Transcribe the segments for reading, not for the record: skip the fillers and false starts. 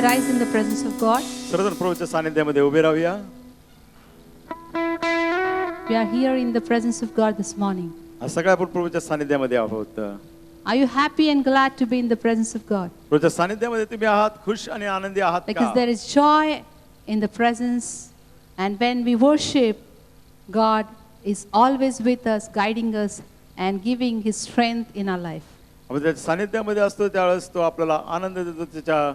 arise in the presence of God. सर्वजण प्रभूच्या सानिध्यामध्ये उभे राहूया. We are here in the presence of God this morning. आज सगळे आपण प्रभूच्या सानिध्यामध्ये आहोत. Are you happy and glad to be in the presence of God? प्रभूच्या सानिध्यामध्ये तुम्ही आहात, खुश आणि आनंदी आहात का? Because there is joy in the presence, and when we worship, God is always with us, guiding us and giving His strength in our life. आपण त्याच्या सानिध्यामध्ये असतो त्यावेळेस तो आपल्याला आनंद देतो, त्याच्या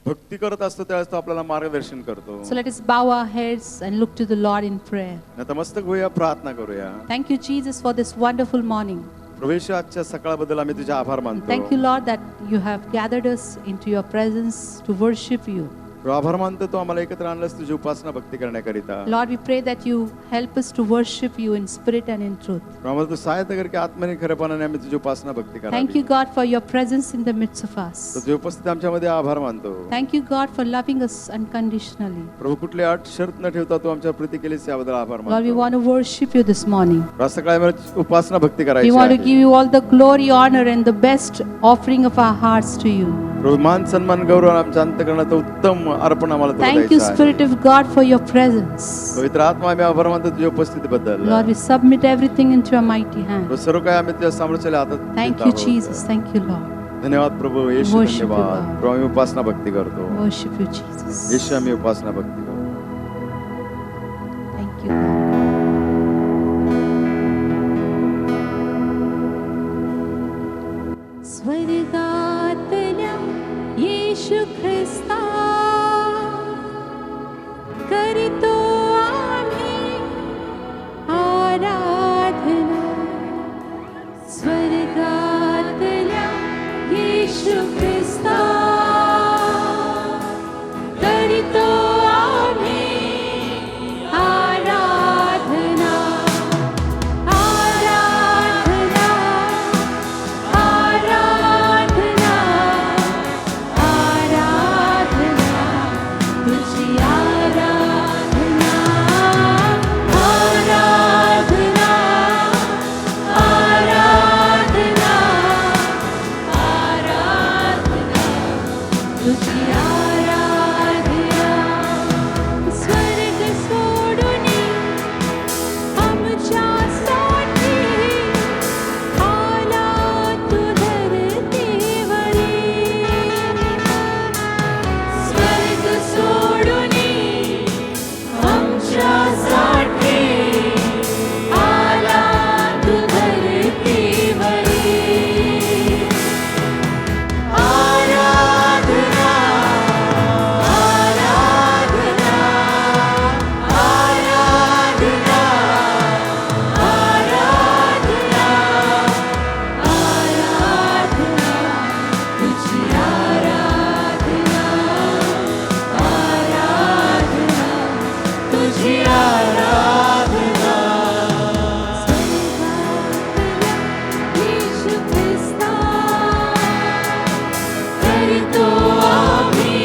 भक्ती करत असतो त्यावेळेस तो आपल्याला मार्गदर्शन करतो. So let us bow our heads and look to the Lord in prayer. नतमस्तक होऊया, प्रार्थना करूया. Thank you, Jesus, for this wonderful morning. प्रभू येशू, आजच्या सकाळबद्दल आम्ही तुझे आभार मानतो. Thank you, Lord, that you have gathered us into your presence to worship you. प्रभू आभार मानतो तो आम्हाला एकत्र आणलंस तुझी उपासना भक्ती करण्याकरिता. Lord, we pray that you help us to worship you in spirit and in truth. प्रभू आम्हाला तू सहायता कर की आत्म्याने खरेपणाने आम्ही तुझी उपासना भक्ती करावी. Thank you, God, for your presence in the midst of us. तुझी उपस्थिती आमच्यामध्ये आभार मानतो. Thank you, God, for loving us unconditionally. प्रभू कुठली अट शर्त न ठेवता तू आमच्या प्रती केलीस याबद्दल आभार Lord, we मानतो. want to worship you this morning. आज सकाळी आम्हाला उपासना भक्ती We करायची want to आहे. give you all the glory, honor, and the best offering of our hearts to you. प्रभू मान सन्मान गौरव आमच्या अंतःकरणाचं उत्तम अर्पण आम्हाला तुला Thank you, द्यायचं आहे. Spirit of God, for your presence. पवित्र आत्मा आम्ही आभार मानतो तुझ्या उपस्थितीबद्दल. Lord, we submit everything into your mighty hand. प्रभू, सर्व काही आम्ही तुझ्या सामर्थ्याच्या हातात Thank देत you, आहोत. Jesus. Thank you, Lord. धन्यवाद प्रभू येशू, Worship you, धन्यवाद God. प्रभू. आम्ही उपासना भक्ती करतो. Worship you, Jesus. येशू, आम्ही उपासना भक्ती करतो. Thank you, Lord. स्वर्गातल्या येशू ख्रिस्ता करीतो आम्ही आराधना. स्वर्गातल्या येशू ख्रिस्ता करीतो आम्ही आराधना. आराधना, आराधना, आराधना, तुझी आराधना. आराधना, आराधना, आराधना, तुझी आराधना. स्वर्ग सोडून आमच्यासाठी आला तू धरतीवरी. स्वर्ग सोडून आमच्यासाठी आला तू धरतीवरी. आराधना, आराधना, आराधना, आराधना, आराधना, तुझी आराधना. आराधना, तुझी आराधना. स्वर्गातल्या येशू ख्रिस्ता करीतो आम्ही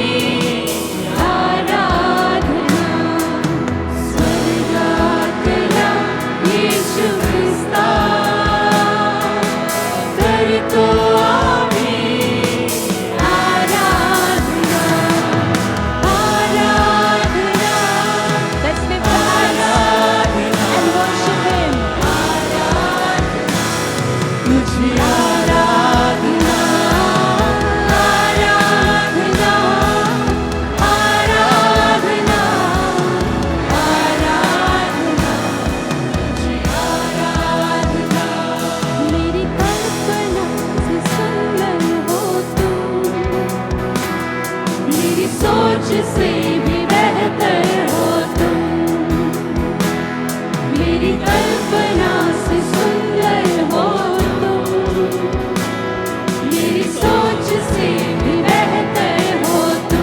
आराधना. स्वर्गातल्या येशू ख्रिस्ता करीतो आम्ही आराधना. आराधना. Let's lift our hands and worship Him. तुझी आराधना. आराधना, आराधना, आराधना, तुझी आराधना. मेरी कल्पना से सुंदर हो तू, मेरी सोच से भी बेहतर हो तू. मेरी कल्पना से सुंदर हो तू, मेरी सोच से भी बेहतर हो तू.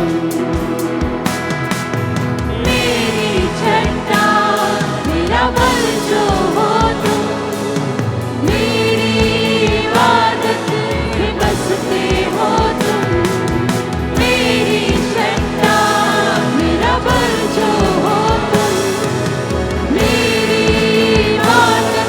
मेरी छटा मेरा बल जो हो तू, मेरी इबादत में बसते हो तुम. मेरी छटा मेरा बल जो हो तुम, मेरी इबादत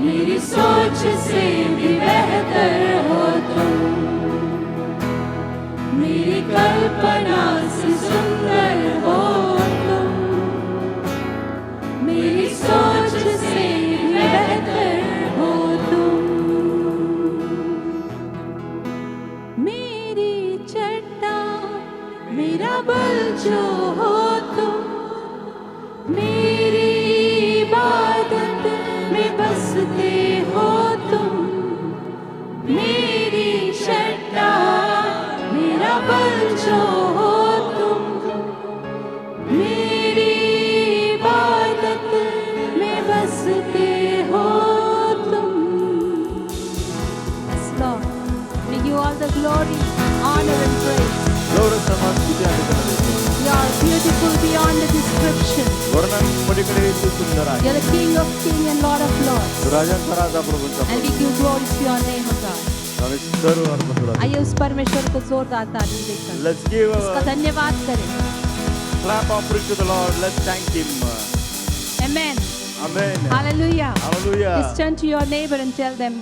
मेरी सोच से भी बेहतर हो तुम, मेरी कल्पना से सुंदर हो तुम, मेरी सोच से भी बेहतर हो तुम, मेरी चट्टान मेरा बल जो हो तुम, मेरी इबादत में बसते हो तुम, मेरी चट्टान मेरा बल जो हो तुम, मेरी इबादत में बसते हो तुम. Yes, Lord, we give all the glory, honor and praise. गौरव सन्मान स्तुती आणि घनता देतो. You are beautiful beyond the description. वर्णन पलीकडे तू सुंदर आहे. You are the King of Kings and Lord of Lords. तू राजांचा राजा प्रभूंचा And we Prabhu. give glory to your name, O God. आम्ही सर्व अर्पण तुला देतो. आइए उस परमेश्वर को जोरदार ताली देकर Let's give उसका a धन्यवाद करें. clap offering to the Lord. Let's thank him. Amen. Amen. Hallelujah. Hallelujah. Just turn to your neighbor and tell them,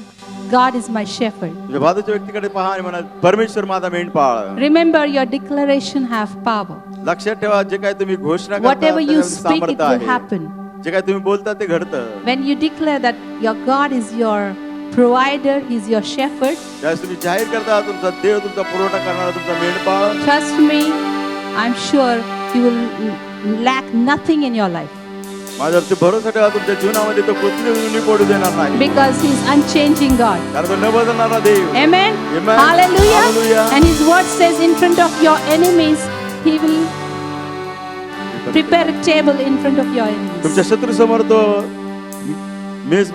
God is my shepherd. तुझ्या बाजूच्या व्यक्तीकडे पहा आणि म्हणा परमेश्वर माझा मेंढपाळ. Remember, your declaration have power. लक्षात ठेवा जे काही तुम्ही घोषणा करता Whatever you त्याच्यामध्ये speak, it सामर्थ्य will आहे. happen. जे काही तुम्ही बोलता ते घडतं. When you declare that your God is your provider, He's your shepherd, ज्यावेळेस तुम्ही जाहीर करता तुमचा देव तुमचा पुरवठा करणारा तुमचा मेंढपाळ. trust me, I'm sure you will lack nothing in your life. माझ्यावरती भरोसा ठेवा तुमच्या जीवनामध्ये तो कुठली पडू देणार नाही. Because He's unchanging God. कारण तो न बदलणारा देव. Amen. Amen. Hallelujah. Hallelujah. And His word says, in front of your enemies, He will prepare a table in front of your enemies. तुमच्या शत्रू समोर तो मेज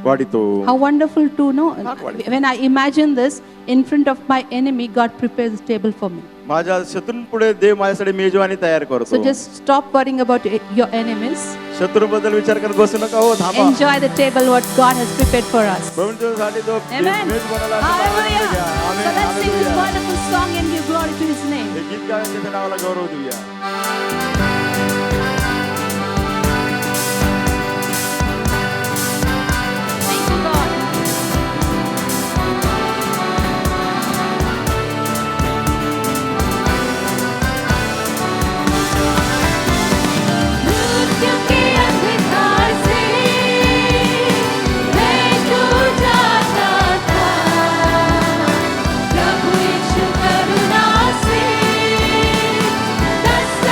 वाढीतो. How wonderful to know. Not wonderful. When I imagine this, in front of my enemy, God prepares a table for me. माझ्या शत्रूंपुढे देव माझ्यासाठी मेजवानी तयार So करतो. just stop worrying about your enemies. शत्रूबद्दल विचार करत बसू नका. हो थांबा. Enjoy the table what God has prepared for us. प्रभूंच्यासाठी तो Amen. मेज बनवला. Hallelujah. So amen. let's sing this hallelujah. wonderful song and give glory to His name. हे गीत गायन त्याच्या नावाला गौरव देऊया. Thank you, Lord. मृत्यु के अंधकार से मैं दूर जाता था, प्रभु यीशु करुणा से दस्तक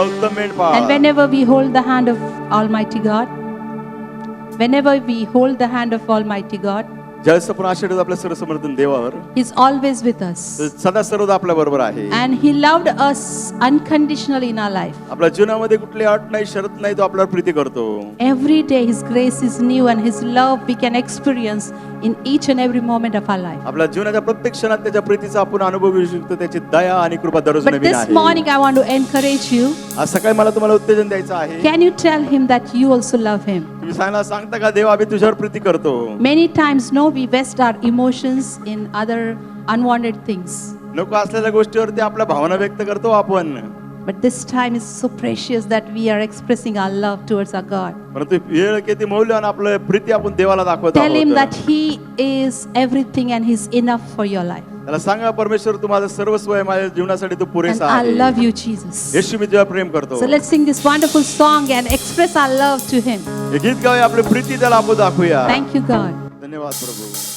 आपला उत्तम And मेंढपाळ. whenever we hold the hand of Almighty God, whenever we hold the hand of Almighty God, ज्यावेळेस आपण आशेत आपल्या सर्वसमर्थन देवावर, He's always with us. तर सदा सर्वदा आपल्या बरोबर आहे. And He loved us unconditionally in our life. आपल्या जीवनामध्ये कुठली अट नाही, शरत नाही, तो आपल्यावर प्रीती करतो. Every day His grace is new and His love we can experience in each and every moment of our life. आपल्या जीवनाच्या प्रत्येक क्षणात त्याच्या प्रीतीचा आपण अनुभव घेऊ शकतो. त्याची दया आणि कृपा दररोज But नवीन this आहे. morning I want to encourage you. आज सकाळी मला तुम्हाला उत्तेजन द्यायचं आहे. Can you tell Him that you also love Him? तुम्ही सांगता का देवा आम्ही तुझ्यावर प्रीती करतो. Many times, no, we waste our emotions in other unwanted things. नको असलेल्या गोष्टीवरती आपल्या भावना व्यक्त करतो आपण. But this time is so precious that we are expressing our love towards our God. परंतु वेळ किती मौल्यवान, आपलं प्रीती आपण देवाला दाखवत Tell Him that आहोत. He is everything and He's enough for your life. त्याला सांगा, परमेश्वर तू माझं सर्वस्व आहे, माझ्या जीवनासाठी तू And पुरेसा I आहे. love you, Jesus. येशू मी तुझ्यावर प्रेम करतो. So let's sing this wonderful song and express our love to Him. हे गीत गाऊया, आपली प्रीती त्याला आपण दाखवूया. Thank you, God. धन्यवाद प्रभू.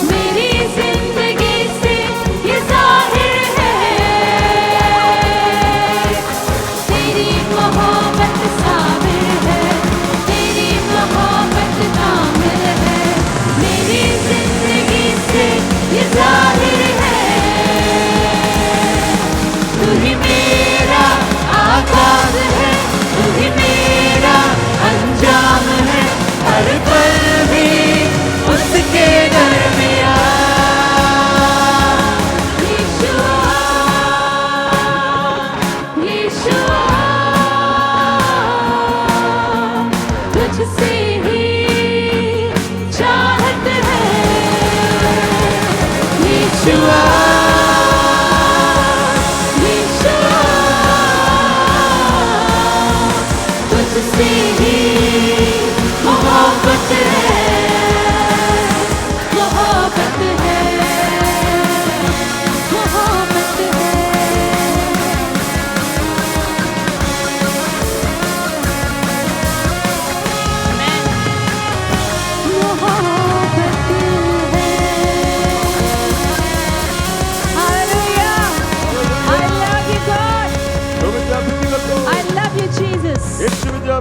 मेरी जिंदगी से ये जाहिर है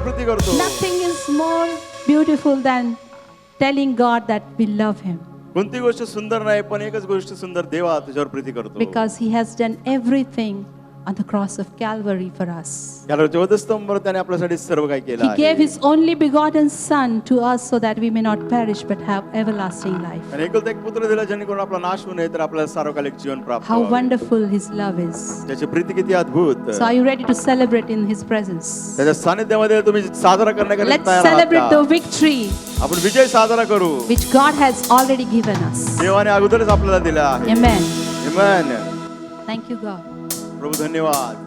प्रीती करतो. Nothing is more beautiful than telling God that we love Him. कोणती गोष्ट सुंदर नाही, पण एकच गोष्ट सुंदर, देवा तुझ्यावर प्रीती करतो. Because He has done everything on the cross of Calvary for us. कॅल्व्हरीच्या वधस्तंभावर त्याने आपल्यासाठी सर्व काही केलं He आहे. gave His only begotten Son to us so that we may not perish but have everlasting life. आणि एकुलता एक पुत्र दिला जेणेकरून आपला नाश होऊ नये तर आपल्याला सार्वकालिक जीवन प्राप्त How व्हावे. wonderful His love is. त्याची प्रीती किती अद्भुत. So are you ready to celebrate in His presence? त्याच्या सानिध्यामध्ये तुम्ही साजरा करण्याकरिता Let's तयार आहात celebrate का? the victory आपण विजय साजरा करू, which God has already given us. देवाने अगोदरच आपल्याला दिला आहे. Amen. Amen. Thank you, God. प्रभू धन्यवाद.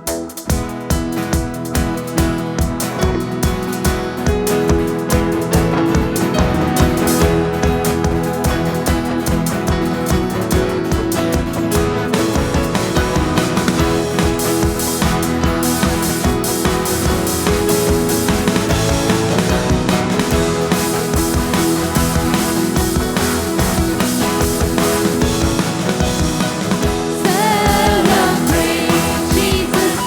Celebrate Jesus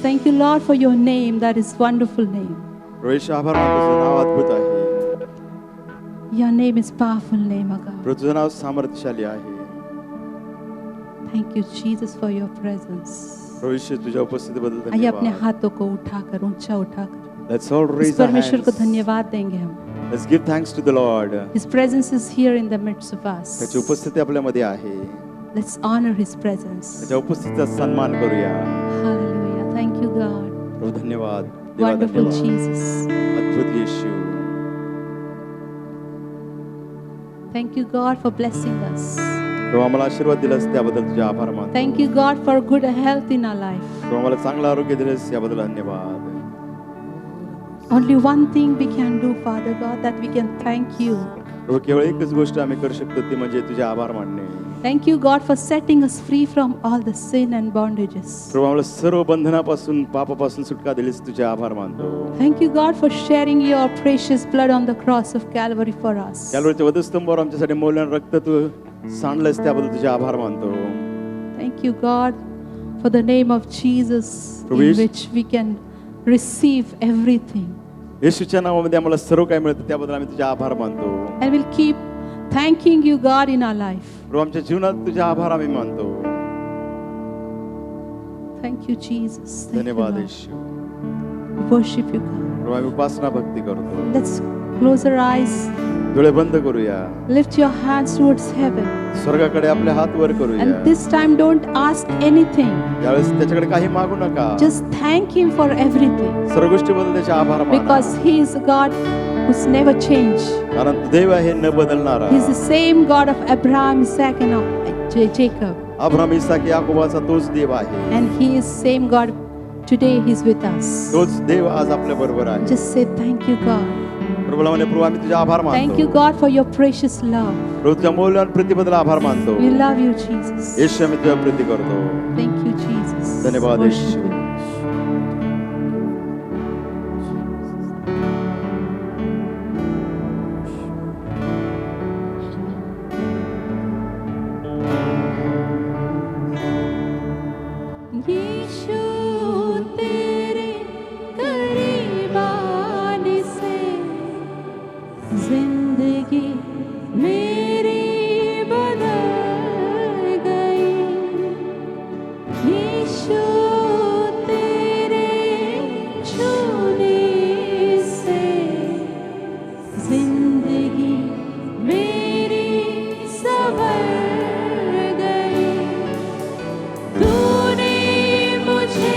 Thank you, Lord, for your name. That is wonderful name. प्रभू येशू आभार मानतो, तुझं नाव अद्भुत आहे. Your name is powerful name, O God. प्रभू तुझं नाव सामर्थ्यशाली आहे. Thank you, Jesus, for your presence. प्रभू येशू तुझ्या उपस्थितीबद्दल आइए अपने धन्यवाद. हाथों को उठाकर ऊंचा उठाकर Let's all इस raise our परमेश्वर को hands. धन्यवाद देंगे हम. Let's give thanks to the Lord. His presence is here in the midst of us. त्याची उपस्थिती आपल्यामध्ये आहे. Let's honor His presence. त्याच्या उपस्थितीचा सन्मान करूया. Hallelujah. Thank you, God. प्रभू धन्यवाद. देवा Wonderful धन्यवाद. Jesus. अद्भुत येशू. Thank you, God, for blessing us. प्रभू आम्हाला आशीर्वाद दिलास त्याबद्दल तुझे आभार मानतो. Thank you, God, for good health in our life. प्रभू आम्हाला चांगलं आरोग्य दिलेस याबद्दल धन्यवाद. Only one thing we can do, Father God, that we can thank you. प्रभू केवळ एकच गोष्ट आम्ही करू शकतो ती म्हणजे तुझे आभार मानणे. Thank you, God, for setting us free from all the sin and bondages. प्रभू आम्हाला सर्व बंधनापासून पापापासून सुटका दिलीस तुझे आभार मानतो. Thank you, God, for sharing your precious blood on the cross of Calvary for us. कॅल्वरीच्या वधस्तंभावर आमच्यासाठी मौल्यवान रक्त तू सांडलंस त्याबद्दल तुझे आभार मानतो. Thank you, God, for the name of Jesus in Praise. which we can receive everything. येशूच्या नावामध्ये आम्हाला सर्व काही मिळतं त्याबद्दल आम्ही तुझे आभार मानतो. And we'll keep thanking you, God, in our life. प्रभू आमच्या जीवनात तुझे आभार आम्ही मानतो. Thank you, Jesus. Thank you, धन्यवाद Lord. Yeshu. We worship you, God. प्रभू आम्ही उपासना भक्ती करतो. Let's close our eyes. डोळे बंद करूया. Lift your hands towards heaven. स्वर्गाकडे आपले हात वर करूया. And this time, don't ask anything. यावेळेस त्याच्याकडे काही मागू नका. Just thank Him for everything. सर्व गोष्टीबद्दल त्याचे आभार माना. Because He is a God who's never changed. कारण तू देव आहे न बदलणारा. He's the same God of Abraham, Isaac, and Jacob. Abraham, Isaac, याकोबाचा तोच देव आहे. And He is same God today. He's with us. तोच देव आज आपल्या बरोबर आहे. Just say thank you, God. प्रभूला म्हणे प्रभू आम्ही तुझे आभार मानतो. Thank you, God, for your precious love. प्रभू तुझ्या मौल्यवान प्रीतीबद्दल आभार मानतो. We love you, Jesus. येशू आम्ही तुझ्या प्रीती करतो. Thank you, Jesus. धन्यवाद Worship येशू. you. यीशु तेरे करीब आने से जिंदगी मेरी बदल गई. यीशु तेरे छूने से जिंदगी मेरी संवर गई. तूने मुझे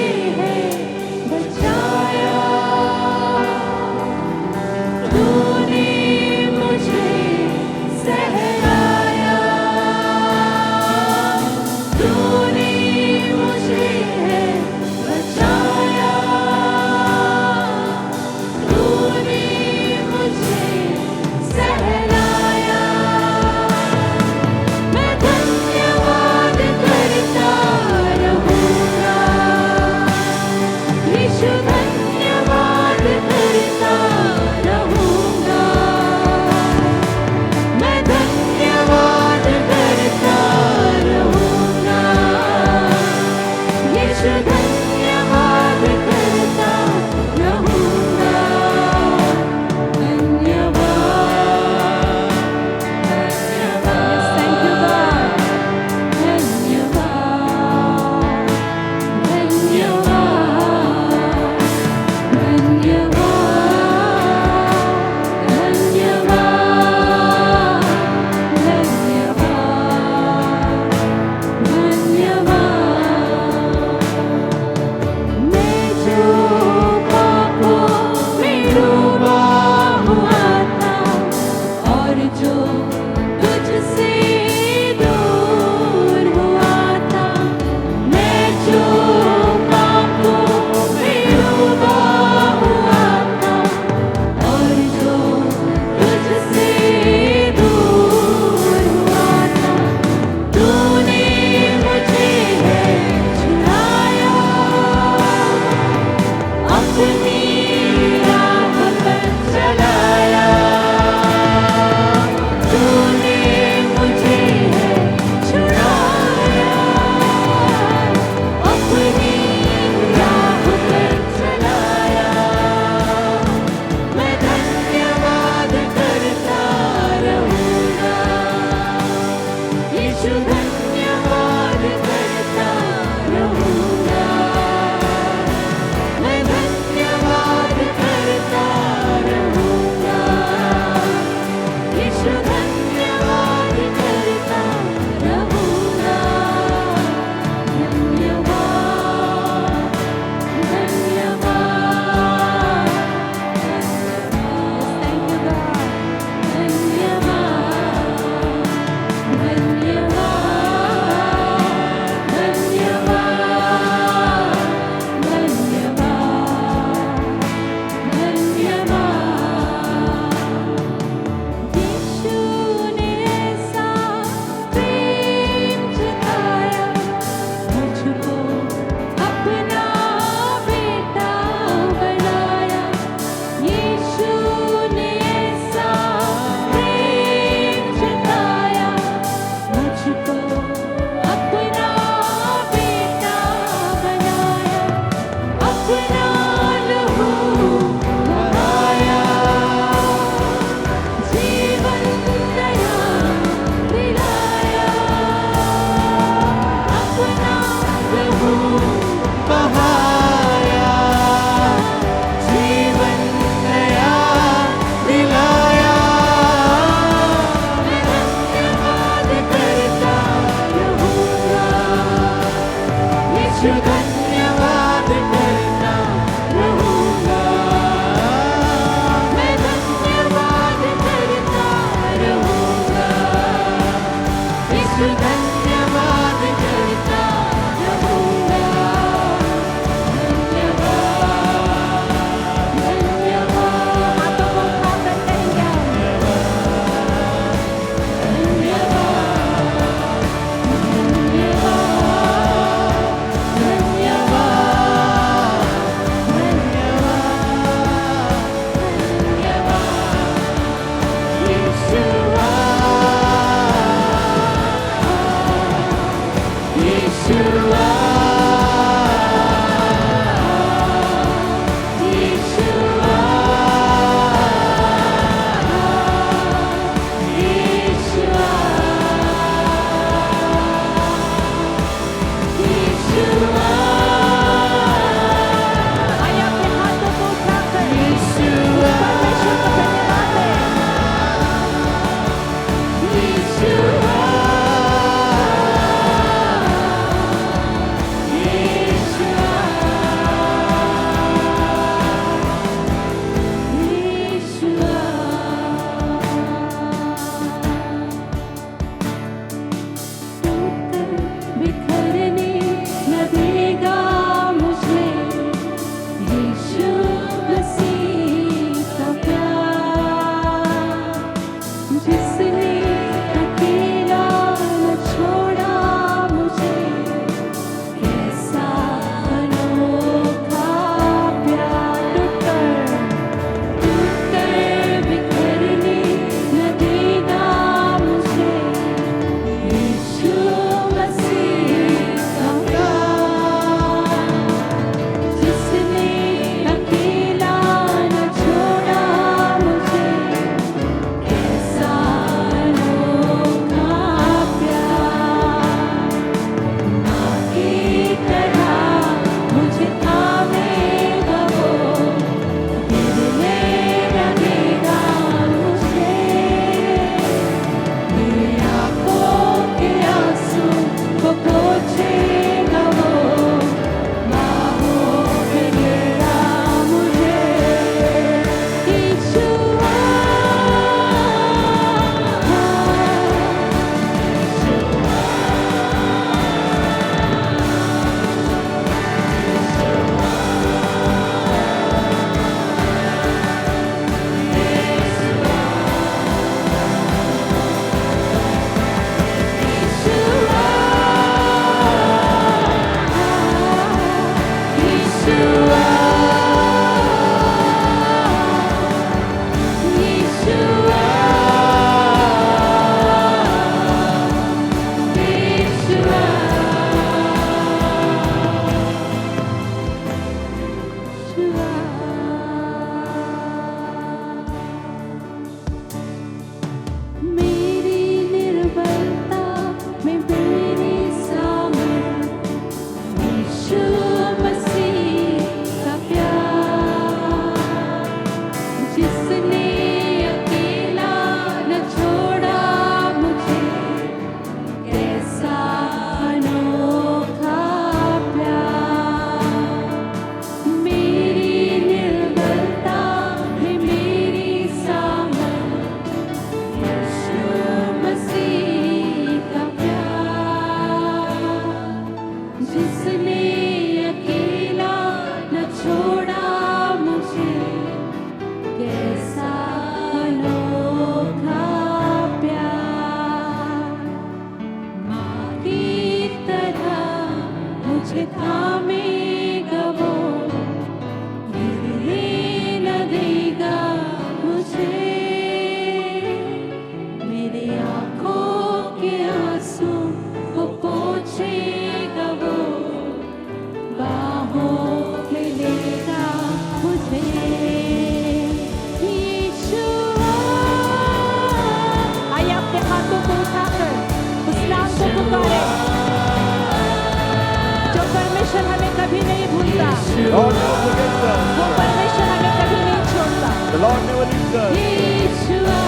Lord never forgets us. वो परमेश्वर हमें कभी नहीं छोड़ता. The Lord never leaves us. यीशुआ,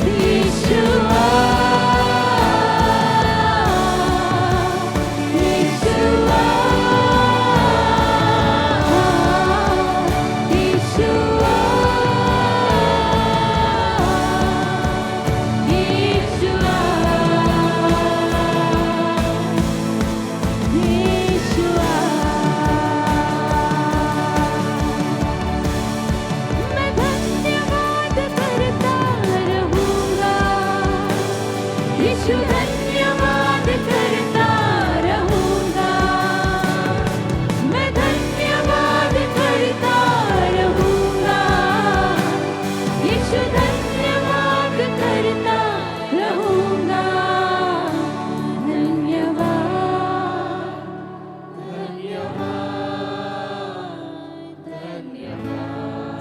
यीशुआ, यीशुआ, यीशुआ,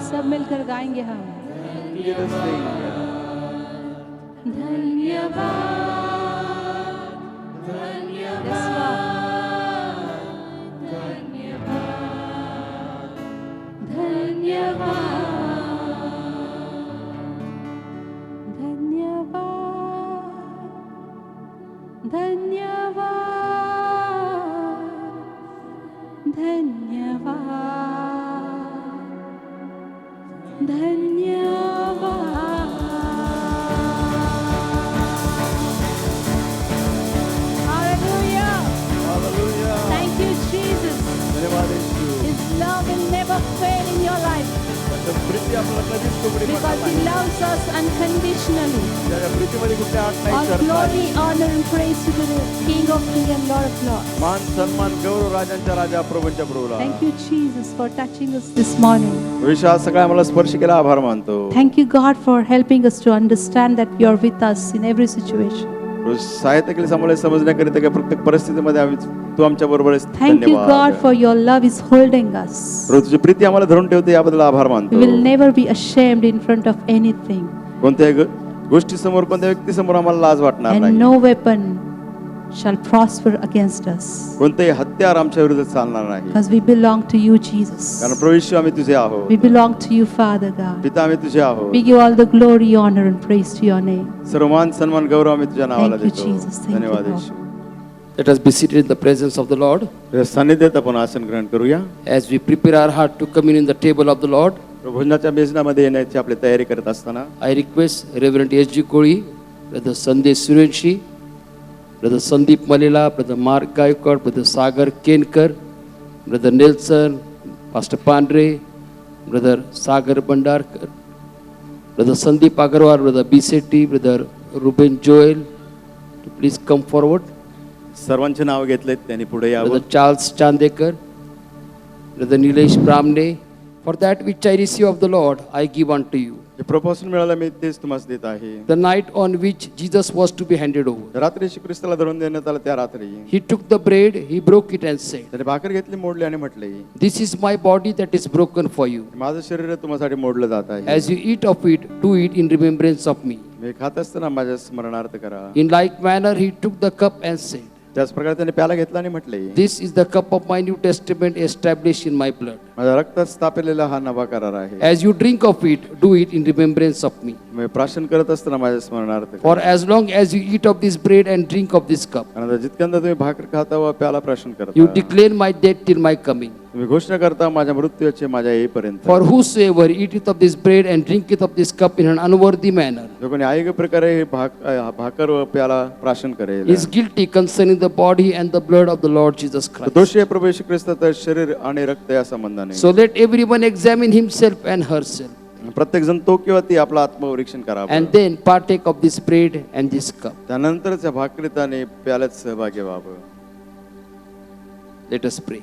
सब मिलकर गाएंगे हम. Let us sing. धन्यवाद, धन्यवाद, धन्यवाद, धन्यवाद, धन्यवाद, धन्यवाद, धन्यवाद, धन्यवाद. Hallelujah. Hallelujah. Thank you, Jesus. धन्यवाद येशू. His love will never fail in your life त्याचं प्रीती आपल्याला कधीच कमी पडणार because He नाही. loves us unconditionally. त्याच्या प्रीतीमध्ये कुठल्या अट नाही All करत नाही. glory, honor, and praise to the King of Kings and Lord of Lords. मान सन्मान गौरव राजांच्या राजा प्रभूंच्या प्रभूला. Thank you, Jesus, for touching us this morning. विश्वास सगळ्या मला स्पर्श केला आभार मानतो. Thank you, God, for helping us to understand that you are with us in every situation. सहायता केली आम्हाला समजण्याकरिता की प्रत्येक परिस्थितीमध्ये आम्ही तू आमच्या बरोबर आहेस. Thank you, God, for your love is holding us. तुझी प्रीती आम्हाला धरून ठेवते याबद्दल आभार We मानतो. will never be ashamed in front of anything. कोणत्याही गोष्टी समोर कोणत्या व्यक्ती समोर आम्हाला लाज वाटणार And नाही. no weapon shall prosper against us. कोणतेही हत्यार आमच्या विरुद्ध चालणार नाही. Because we belong to you, Jesus. कारण प्रभू येशू आम्ही तुझे आहोत. We belong to you, Father God. पिता आम्ही तुझे आहोत. We give all the glory, honor, and praise to your name. सर्व मान सन्मान गौरव आम्ही तुझ्या नावाला Thank you, देतो. Jesus. Thank you, धन्यवाद Lord. Yeshu. Let us be seated in the presence of the Lord तुझ्या सान्निध्यात आपण आसन ग्रहण करूया. as we prepare our heart to commune in the table of the Lord. भोजनाच्या मेजनामध्ये येण्याची आपली तयारी करत असताना I request Reverend S.G. Koli, Brother Sandesh Surenshi, Brother Sandeep Malila, Brother Mark Gaikwad, Brother Sagar Kenkar, Brother Nelson, Pastor Pandre, Brother Sagar Bandarkar, Brother Sandeep Agarwal, Brother B. Sethi, Brother Ruben Joel to please come forward. सर्वांचे नाव घेतलेत, त्यांनी पुढे यावं. Brother Charles Chandekar, Brother Nilesh Bramne, for that which I receive of the Lord, I give unto you. जे प्रभूपासून मिळालं मी तेच तुम्हाला देत आहे. The night on which Jesus was to be handed over, रात्री येशू ख्रिस्ताला धरून देण्यात आलं त्या रात्री he took the bread, he broke it and said, त्याने भाकर घेतली, मोडली आणि म्हटले, this is my body that is broken for you. माझं शरीर तुम्हासाठी मोडलं जात आहे. As you eat of it, do it in remembrance of me. मी खात असताना माझ्या स्मरणार्थ करा. In like manner, he took the cup and said, त्याच प्रकारे त्याने प्याला घेतला आणि म्हटले, this is the cup of my New Testament established in my blood. माझ्या रक्तात स्थापिलेला हा नवा करार आहे. As you drink of it, do it in remembrance of me. मी प्राशन करत असताना माझ्या स्मरणार्थ For करा. as long as you eat of this bread and drink of this cup, कारण जितक्यांदा तुम्ही भाकर खाता व प्याला प्राशन you करता, declare my death till my coming. तुम्ही घोषणा करता माझ्या मृत्यूचे माझ्या येईपर्यंत. For whosoever eateth of this bread and drinketh of this cup in an unworthy manner जो कोणी अयोग्य प्रकारे हे भाकर व प्याला प्राशन करेल, is guilty concerning the body and the blood of the Lord Jesus तो Christ. दोषी आहे प्रभू येशू ख्रिस्ताचं शरीर आणि रक्त या संबंधाने. So let everyone examine himself and herself, प्रत्येक जण तो किंवा ती आपलं आत्मपरीक्षण करावं. and then partake of this bread and this cup. त्यानंतरच या भाकरीत आणि प्याल्यात सहभागी व्हावं. Let us pray.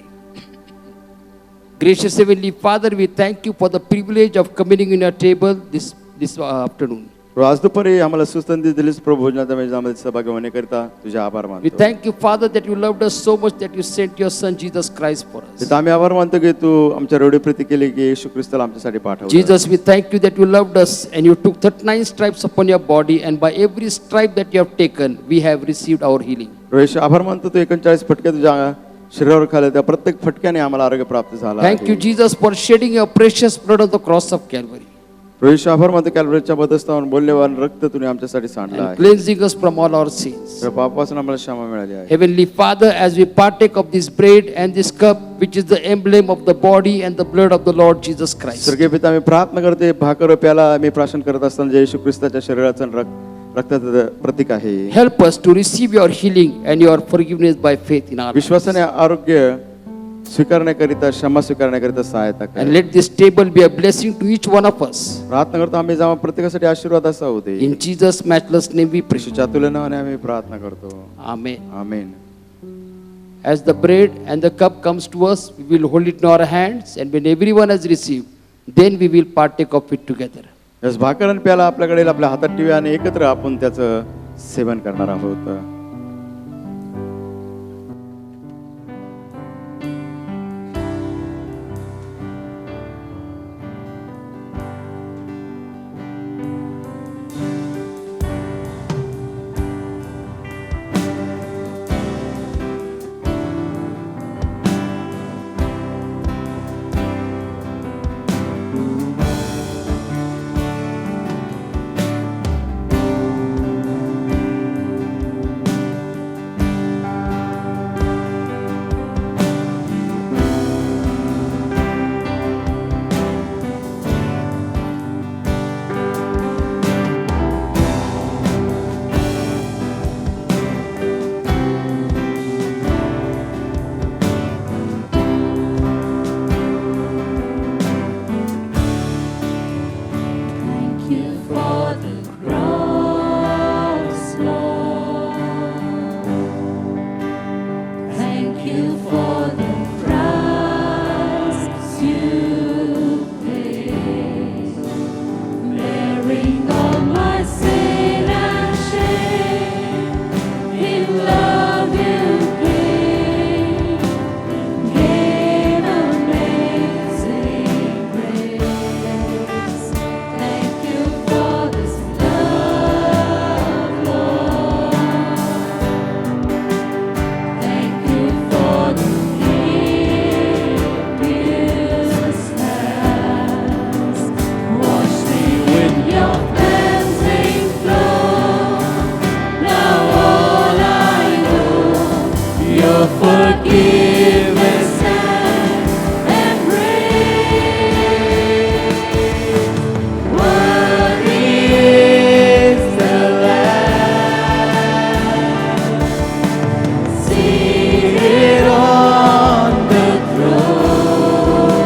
Gracious Heavenly Father, we thank you for the privilege of communing in your table this afternoon. आज दुपारी आम्हाला सुसंधी दिलीस प्रभू, भोजनाच्या मेजमध्ये सहभागी होण्याकरिता तुझे आभार We मानतो. thank you, Father, that you loved us so much that you sent your Son Jesus Christ for us. तिथं आम्ही आभार मानतो की तू आमच्या रडीप्रीती केली की येशू ख्रिस्ताला आमच्यासाठी पाठवलं. Jesus, we thank you that you loved us and you took 39 stripes upon your body, and by every stripe that you have taken, we have received our healing. येशू आभार मानतो, तू 39 फटके तुझ्या शरीरावर खाल्ले, त्या प्रत्येक फटक्याने आम्हाला आरोग्य प्राप्त झाला. Thank you, Jesus, for shedding your precious blood on the cross of Calvary येशू आभार मानतो, कॅल्व्हरीच्या बद्धस्थानावर बोललेवान रक्त तुम्ही आमच्यासाठी सांडलं and आहे. cleansing us from all our sins. तर पापापासून आम्हाला क्षमा मिळाली आहे. Heavenly Father, as we partake of this bread and this cup, which is the emblem of the body and the blood of the Lord Jesus Christ, स्वर्गीय पिता, आम्ही प्रार्थना करते, भाकर व प्याला आम्ही प्राशन करत असताना जे येशू ख्रिस्ताच्या शरीराचं आणि रक्ताचं प्रतीक आहे. help us to receive your healing and your forgiveness by faith in our lives. विश्वासाने आरोग्य स्वीकारण्याकरिता, क्षमा स्वीकारण्याकरिता सहायता कर. And let this table be a blessing to each one of us. प्रार्थना करतो आम्ही जेव्हा प्रत्येकासाठी आशीर्वाद असा होते. In Jesus' matchless name we pray. येशूच्या तुल्य नावाने आम्ही प्रार्थना करतो. Amen. Amen. As the bread and the cup comes to us, we will hold it in our hands, and when everyone has received, then we will partake of it together. यास भाकर आणि प्याला आपल्याकडे आपल्या हातात ठेवूया आणि एकत्र आपण त्याचं सेवन करणार आहोत. Thank you for the cross, Lord. Thank you for the price you paid, bearing all my sin and shame. In love you came, gave amazing grace. Thank you for this love, Lord. Thank you for the gift Jesus has. Wash me with your cleansing flow. Now all I know, your forgiveness and embrace. Worthy is the Lamb, seated on the throne.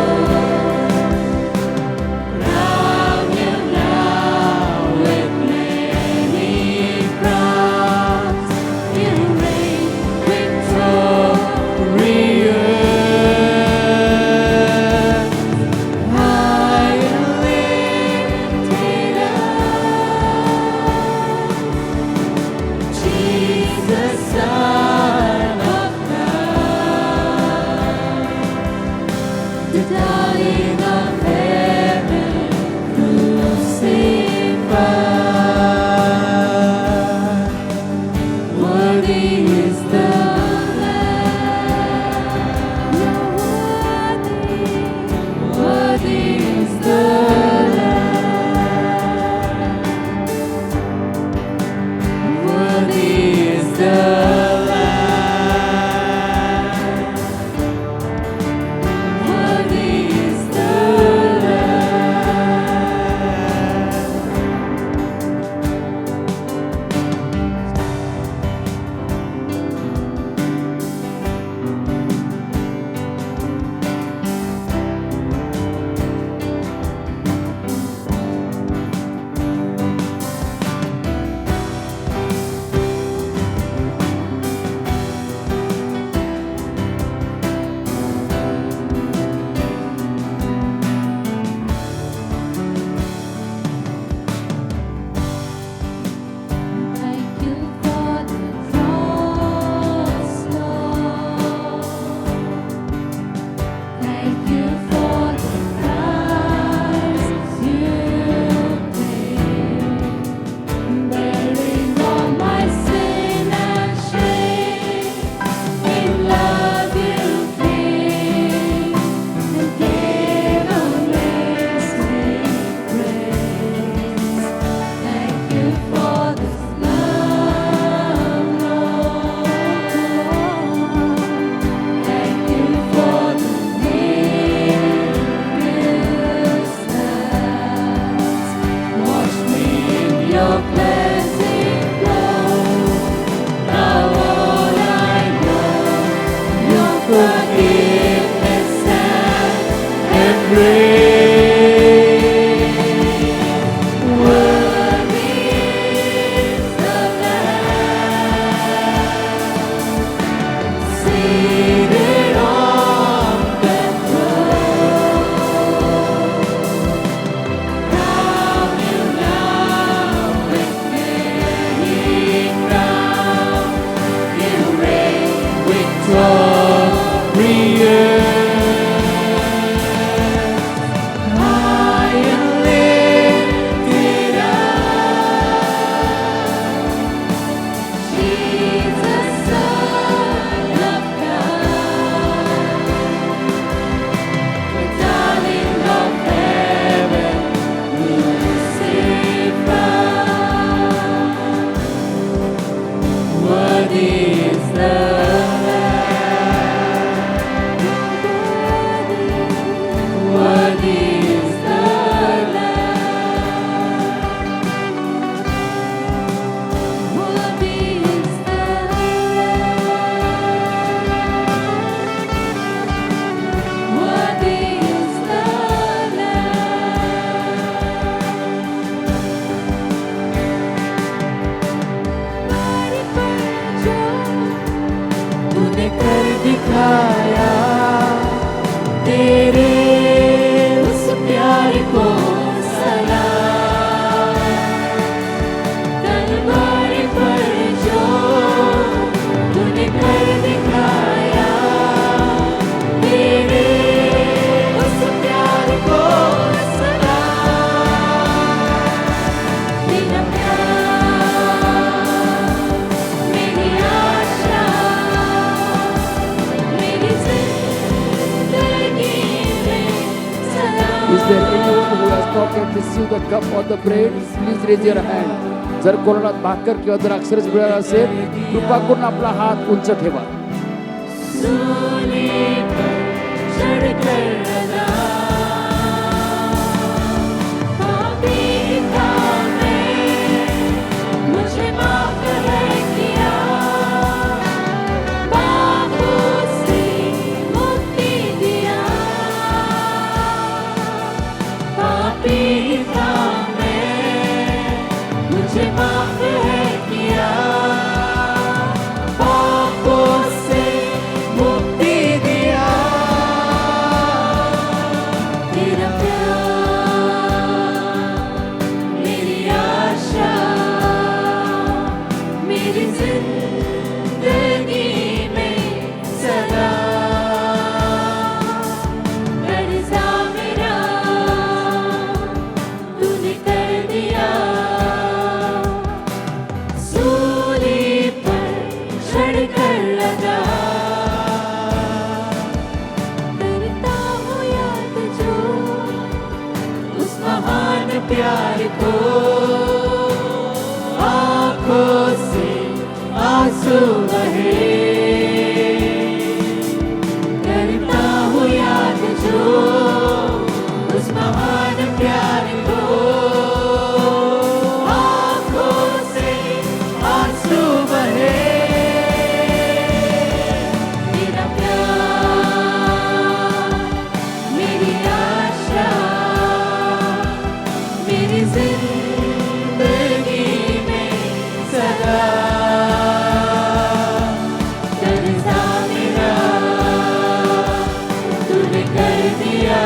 Crown you now with many crowns. You reign with Receive the cup or the bread, please raise your hand. जर कोणाला भाकर किंवा द्राक्षरस मिळाला असेल, कृपा करून आपला हात उंच ठेवा. प्यार को आँखों से आंसू बहे, करता हूँ याद जो उस महान प्यार को, आँखों से आंसू बहे, तेरा प्यार मेरी आशा, मेरी जिंदगी में सदा कर्जा मेरा तूने कर दिया,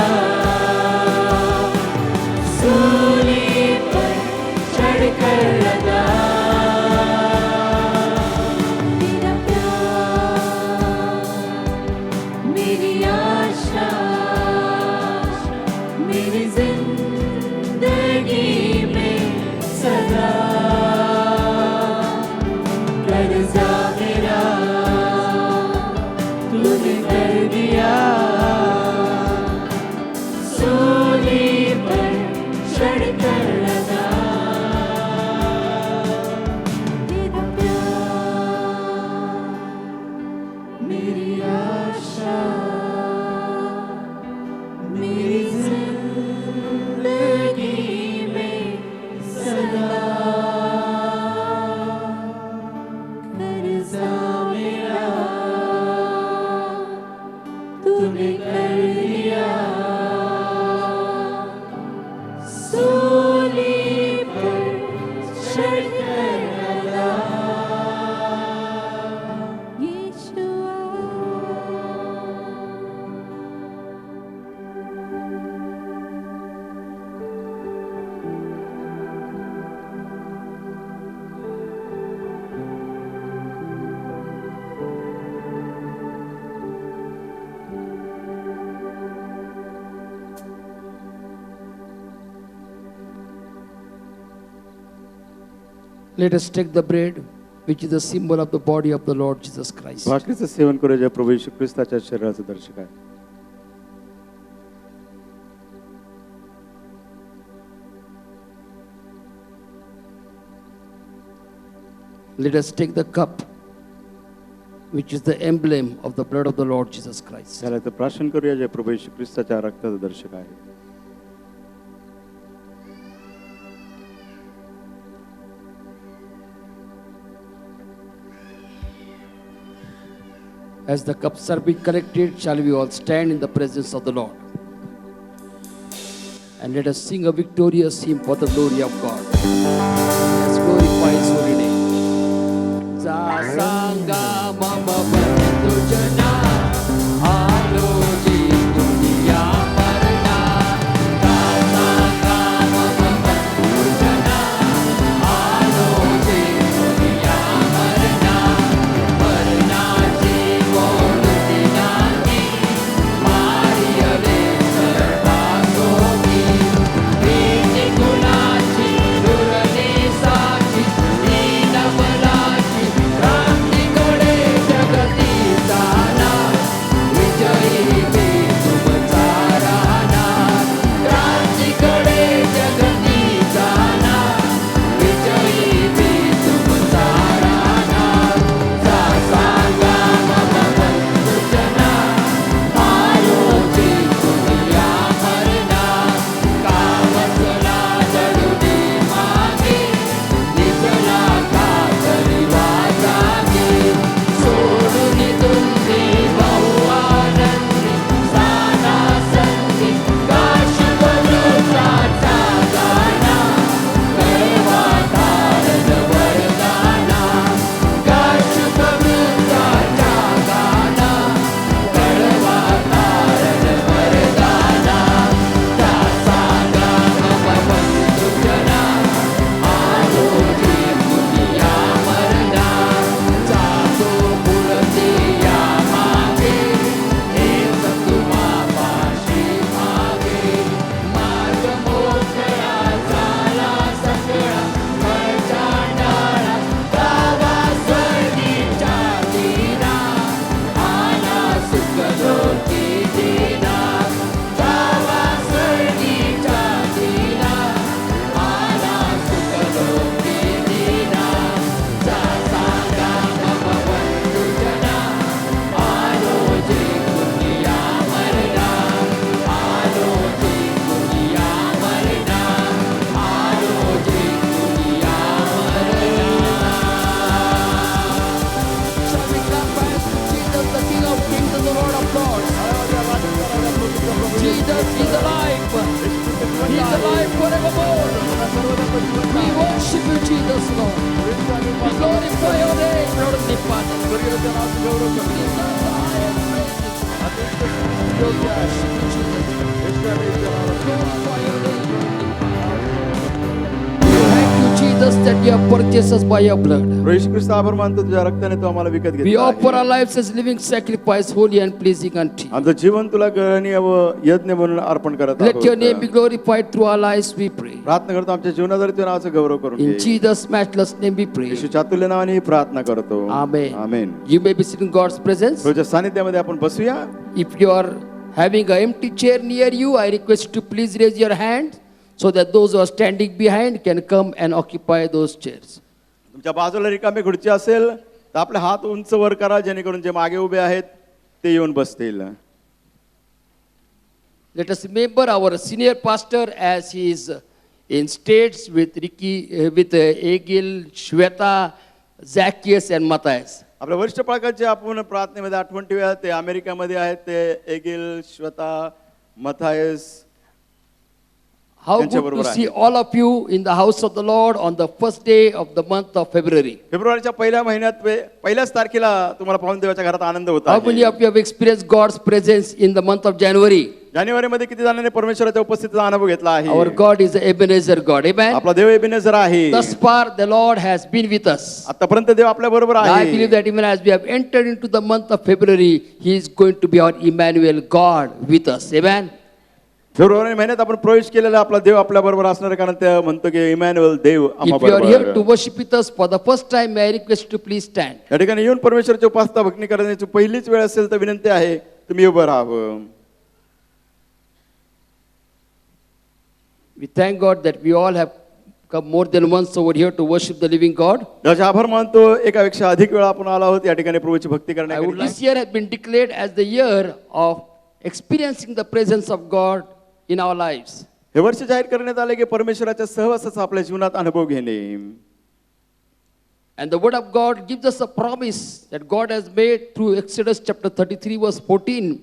सूली पर चढ़कर लगा, तेरा प्यार मेरी आशा, मेरी जिंदगी में सदा कर्जा मेरा तूने कर दिया, सूली पर चढ़कर लगा, तेरा प्यार मेरी आशा, मेरी जिंदगी में सदा कर्जा मेरा तूने कर दिया, Let us take the bread, which is the symbol of the body of the Lord Jesus Christ. भाकरीचं सेवन करूया जे प्रभू येशू ख्रिस्ताच्या शरीराचं दर्शक आहे. Let us take the cup, which is the emblem of the blood of the Lord Jesus Christ. त्याला तर प्राशन करूया जे प्रभू येशू ख्रिस्ताच्या रक्ताचं दर्शक आहे. As the cups are being collected, shall we all stand in the presence of the Lord? And let us sing a victorious hymn for the glory of God. Let's glorify His holy name. Sasanga mama bantu jana, aloji dunia marna. Sasanga mama bantu jana, aloji dunia marna. Marna जीवन दिनांगी, मारिया रे सर्वांगोगी. प्रीति गुणाची, दुर्निसाची, दीनबलाची, क्रांतीकडे जगती जाणार. विजयी मी तुमचा राहणार. क्रांतीकडे जगती जाणार. विजयी मी तुमचा राहणार. सांगा मम बंधुजना, आलोची दुनिया मरना. कावसला जडुनी मागे, निजला कातरी वाजागे. सोडून तुम्ही बहु आनंदी, साना संगी, काशीवरूचा गाना. कळवा धारण वरदाना, काशीवरूचा गाना. कळवा धारण वरदाना. सांगा मम बंधुजना, आलोची दुनिया मरना. जातो पुढते या मागे, हेच तुम्हा पाशी मागे. मार्ग मोकळा झाला सगळा, मळचांडाळा गावा स्वर्गीच्या दिना. आला सुख लोकी दिना, गावा स्वर्गीच्या दिना. आला सुख लोकी दिना. सांगा मम बंधुजना, आलोची दुनिया मरना. आलोची दुनिया मरना. आलोची दुनिया मरना. Shall we clap hands to Jesus, the King of Kings and the Lord of Lords? Jesus is alive. He is alive forevermore. We worship you, Jesus, Lord. We glorify your name, Lord of the Father. We deserve the highest praises. We worship you, Jesus. Glorify your name, Lord. Thank you, Jesus, that you have purchased us by your blood. प्रभू येशू ख्रिस्त आभार मानतो तुझ्या रक्ताने तू आम्हाला विकत We घेतला offer आहे. our lives as living sacrifice, holy and pleasing unto you. आमचं जीवन तुला गणनीय व यज्ञ म्हणून अर्पण करत Let your name be आहोत. glorified through our lives, we pray. प्रार्थना करतो आमच्या जीवनाद्वारे तुझ्या नावाचा गौरव करून In घे. Jesus' matchless name we pray. येशूच्या अतुल्य नावाने ही प्रार्थना करतो. Amen. Amen. You may be sitting in God's presence. प्रभूच्या सानिध्यामध्ये आपण बसूया. If you are having an empty chair near you, I request you to please raise your hand so that those who are standing behind can come and occupy those chairs. तुमच्या बाजूला रिकामी खुर्ची असेल तर आपले हात उंच वर करा, जेणेकरून जे मागे उभे आहेत ते येऊन बसतील. Let us remember our senior pastor as he is in States with Egil, Shweta, Zacchaeus and Matthias. आपल्या वरिष्ठ पालकांची आपण प्रार्थनेमध्ये आठवण ठेवूया. ते अमेरिकेमध्ये आहेत, ते agile, Shweta, Matthias. How good to see all of you in the house of the Lord on the first day of the month of February. फेब्रुवारीच्या पहिल्या महिन्यात पहिल्याच तारखेला तुम्हाला पाहून देवाच्या घरात आनंद होता. How many of you have experienced God's presence in the month of January? जानेवारीमध्ये किती जणांनी परमेश्वराच्या उपस्थितीचा अनुभव घेतला आहे? Our God is the Ebenezer God. Amen. आपला देव एबेनेझर आहे. Thus far the Lord has been with us. आतापर्यंत देव आपल्या बरोबर I आहे. believe that even as we have entered into the month of February, He is going to be our Emmanuel, God with us. Amen. February महिन्यात आपण प्रवेश केलेला आपला देव आपल्या बरोबर असणार आहे, कारण ते म्हणतो की इमॅन्युअल देव If you are here to आम्हाबरोबर. worship with us for the first time, may I request you to please stand. या ठिकाणी येऊन परमेश्वराची उपासना भक्ती करण्याची पहिलीच वेळ असेल तर विनंती आहे तुम्ही उभं राहावं. We thank God that we all have come more than once over here to worship the living God. त्याचा आभार मानतो, एकापेक्षा अधिक वेळा आपण आलो आहोत या ठिकाणी प्रभूची भक्ती करण्यासाठी. This year has been declared as the year of experiencing the presence of God in our lives. हे वर्ष जाहीर करण्यात आले की परमेश्वराच्या सहवासाचा आपल्या जीवनात अनुभव घेणे. And the word of God gives us a promise that God has made through Exodus chapter 33 verse 14.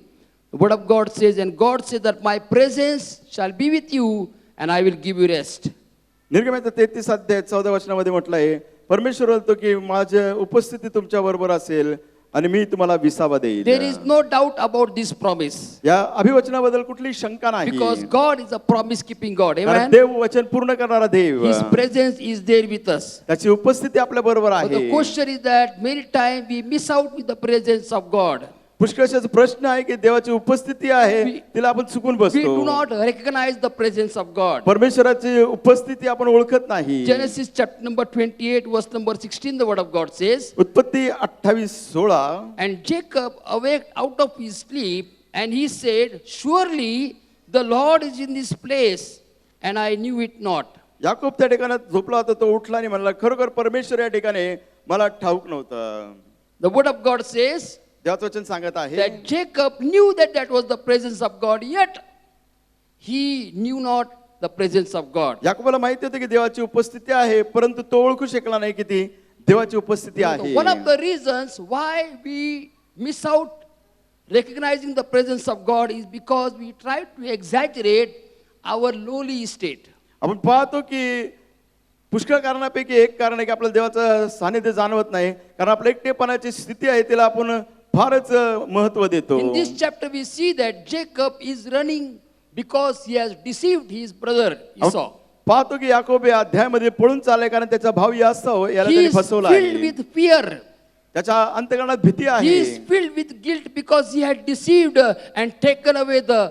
The word of God says, and God said that my presence shall be with you and I will give you rest. निर्गमनाच्या 33 अध्याय 14 वचनामध्ये म्हटलं आहे, परमेश्वर बोलतो की माझी उपस्थिती तुमच्या बरोबर असेल आणि मी तुम्हाला विसावा देईल. There is no doubt about this promise या अभिवचनाबद्दल कुठली शंका नाही, because God is a promise keeping God. कारण Amen. देव वचन पूर्ण करणारा देव, His presence is there with us. त्याची उपस्थिती आपल्या बरोबर But the आहे. question is that many times we miss out with the presence of God. पुष्कळशाचा प्रश्न आहे की देवाची उपस्थिती आहे तिला आपण चुकून We do बसतो. not recognize the presence of God. परमेश्वराची उपस्थिती आपण ओळखत नाही. Genesis chapter number 28 verse number 16 the word of God says, उत्पत्ती 28:16. and Jacob awaked out of his sleep and he said, surely the Lord is in this place and I knew it not. Yakob त्या ठिकाणी झोपला होता, तो उठला आणि म्हणला खरोखर परमेश्वर या ठिकाणी मला ठाऊक नव्हतं. The word of God says देवाचं वचन सांगत आहे that Jacob knew that that was the presence of God, yet he knew not the presence of God. याकोबाला माहिती होतं की देवाची उपस्थिती आहे, परंतु तो ओळखू शकला नाही की ती देवाची उपस्थिती आहे. One of the reasons why we miss out recognizing the presence of God is because we try to exaggerate our lowly state. आपण पाहतो की पुष्कळ कारणापैकी एक कारण आहे की आपल्याला देवाचं सानिध्य जाणवत नाही, कारण आपल्या एकटेपणाची स्थिती आहे तिला आपण फारच महत्व देतो. In this chapter we see that Jacob is running because he has deceived his brother Esau. पाहतो की याकोब या अध्यायामध्ये पळून चाललाय, कारण त्याचा भाव यास्तव याला He त्याने is फसवला filled आहे. with fear. त्याच्या अंतःकरणात भीती He आहे. is filled with guilt because he had deceived and taken away the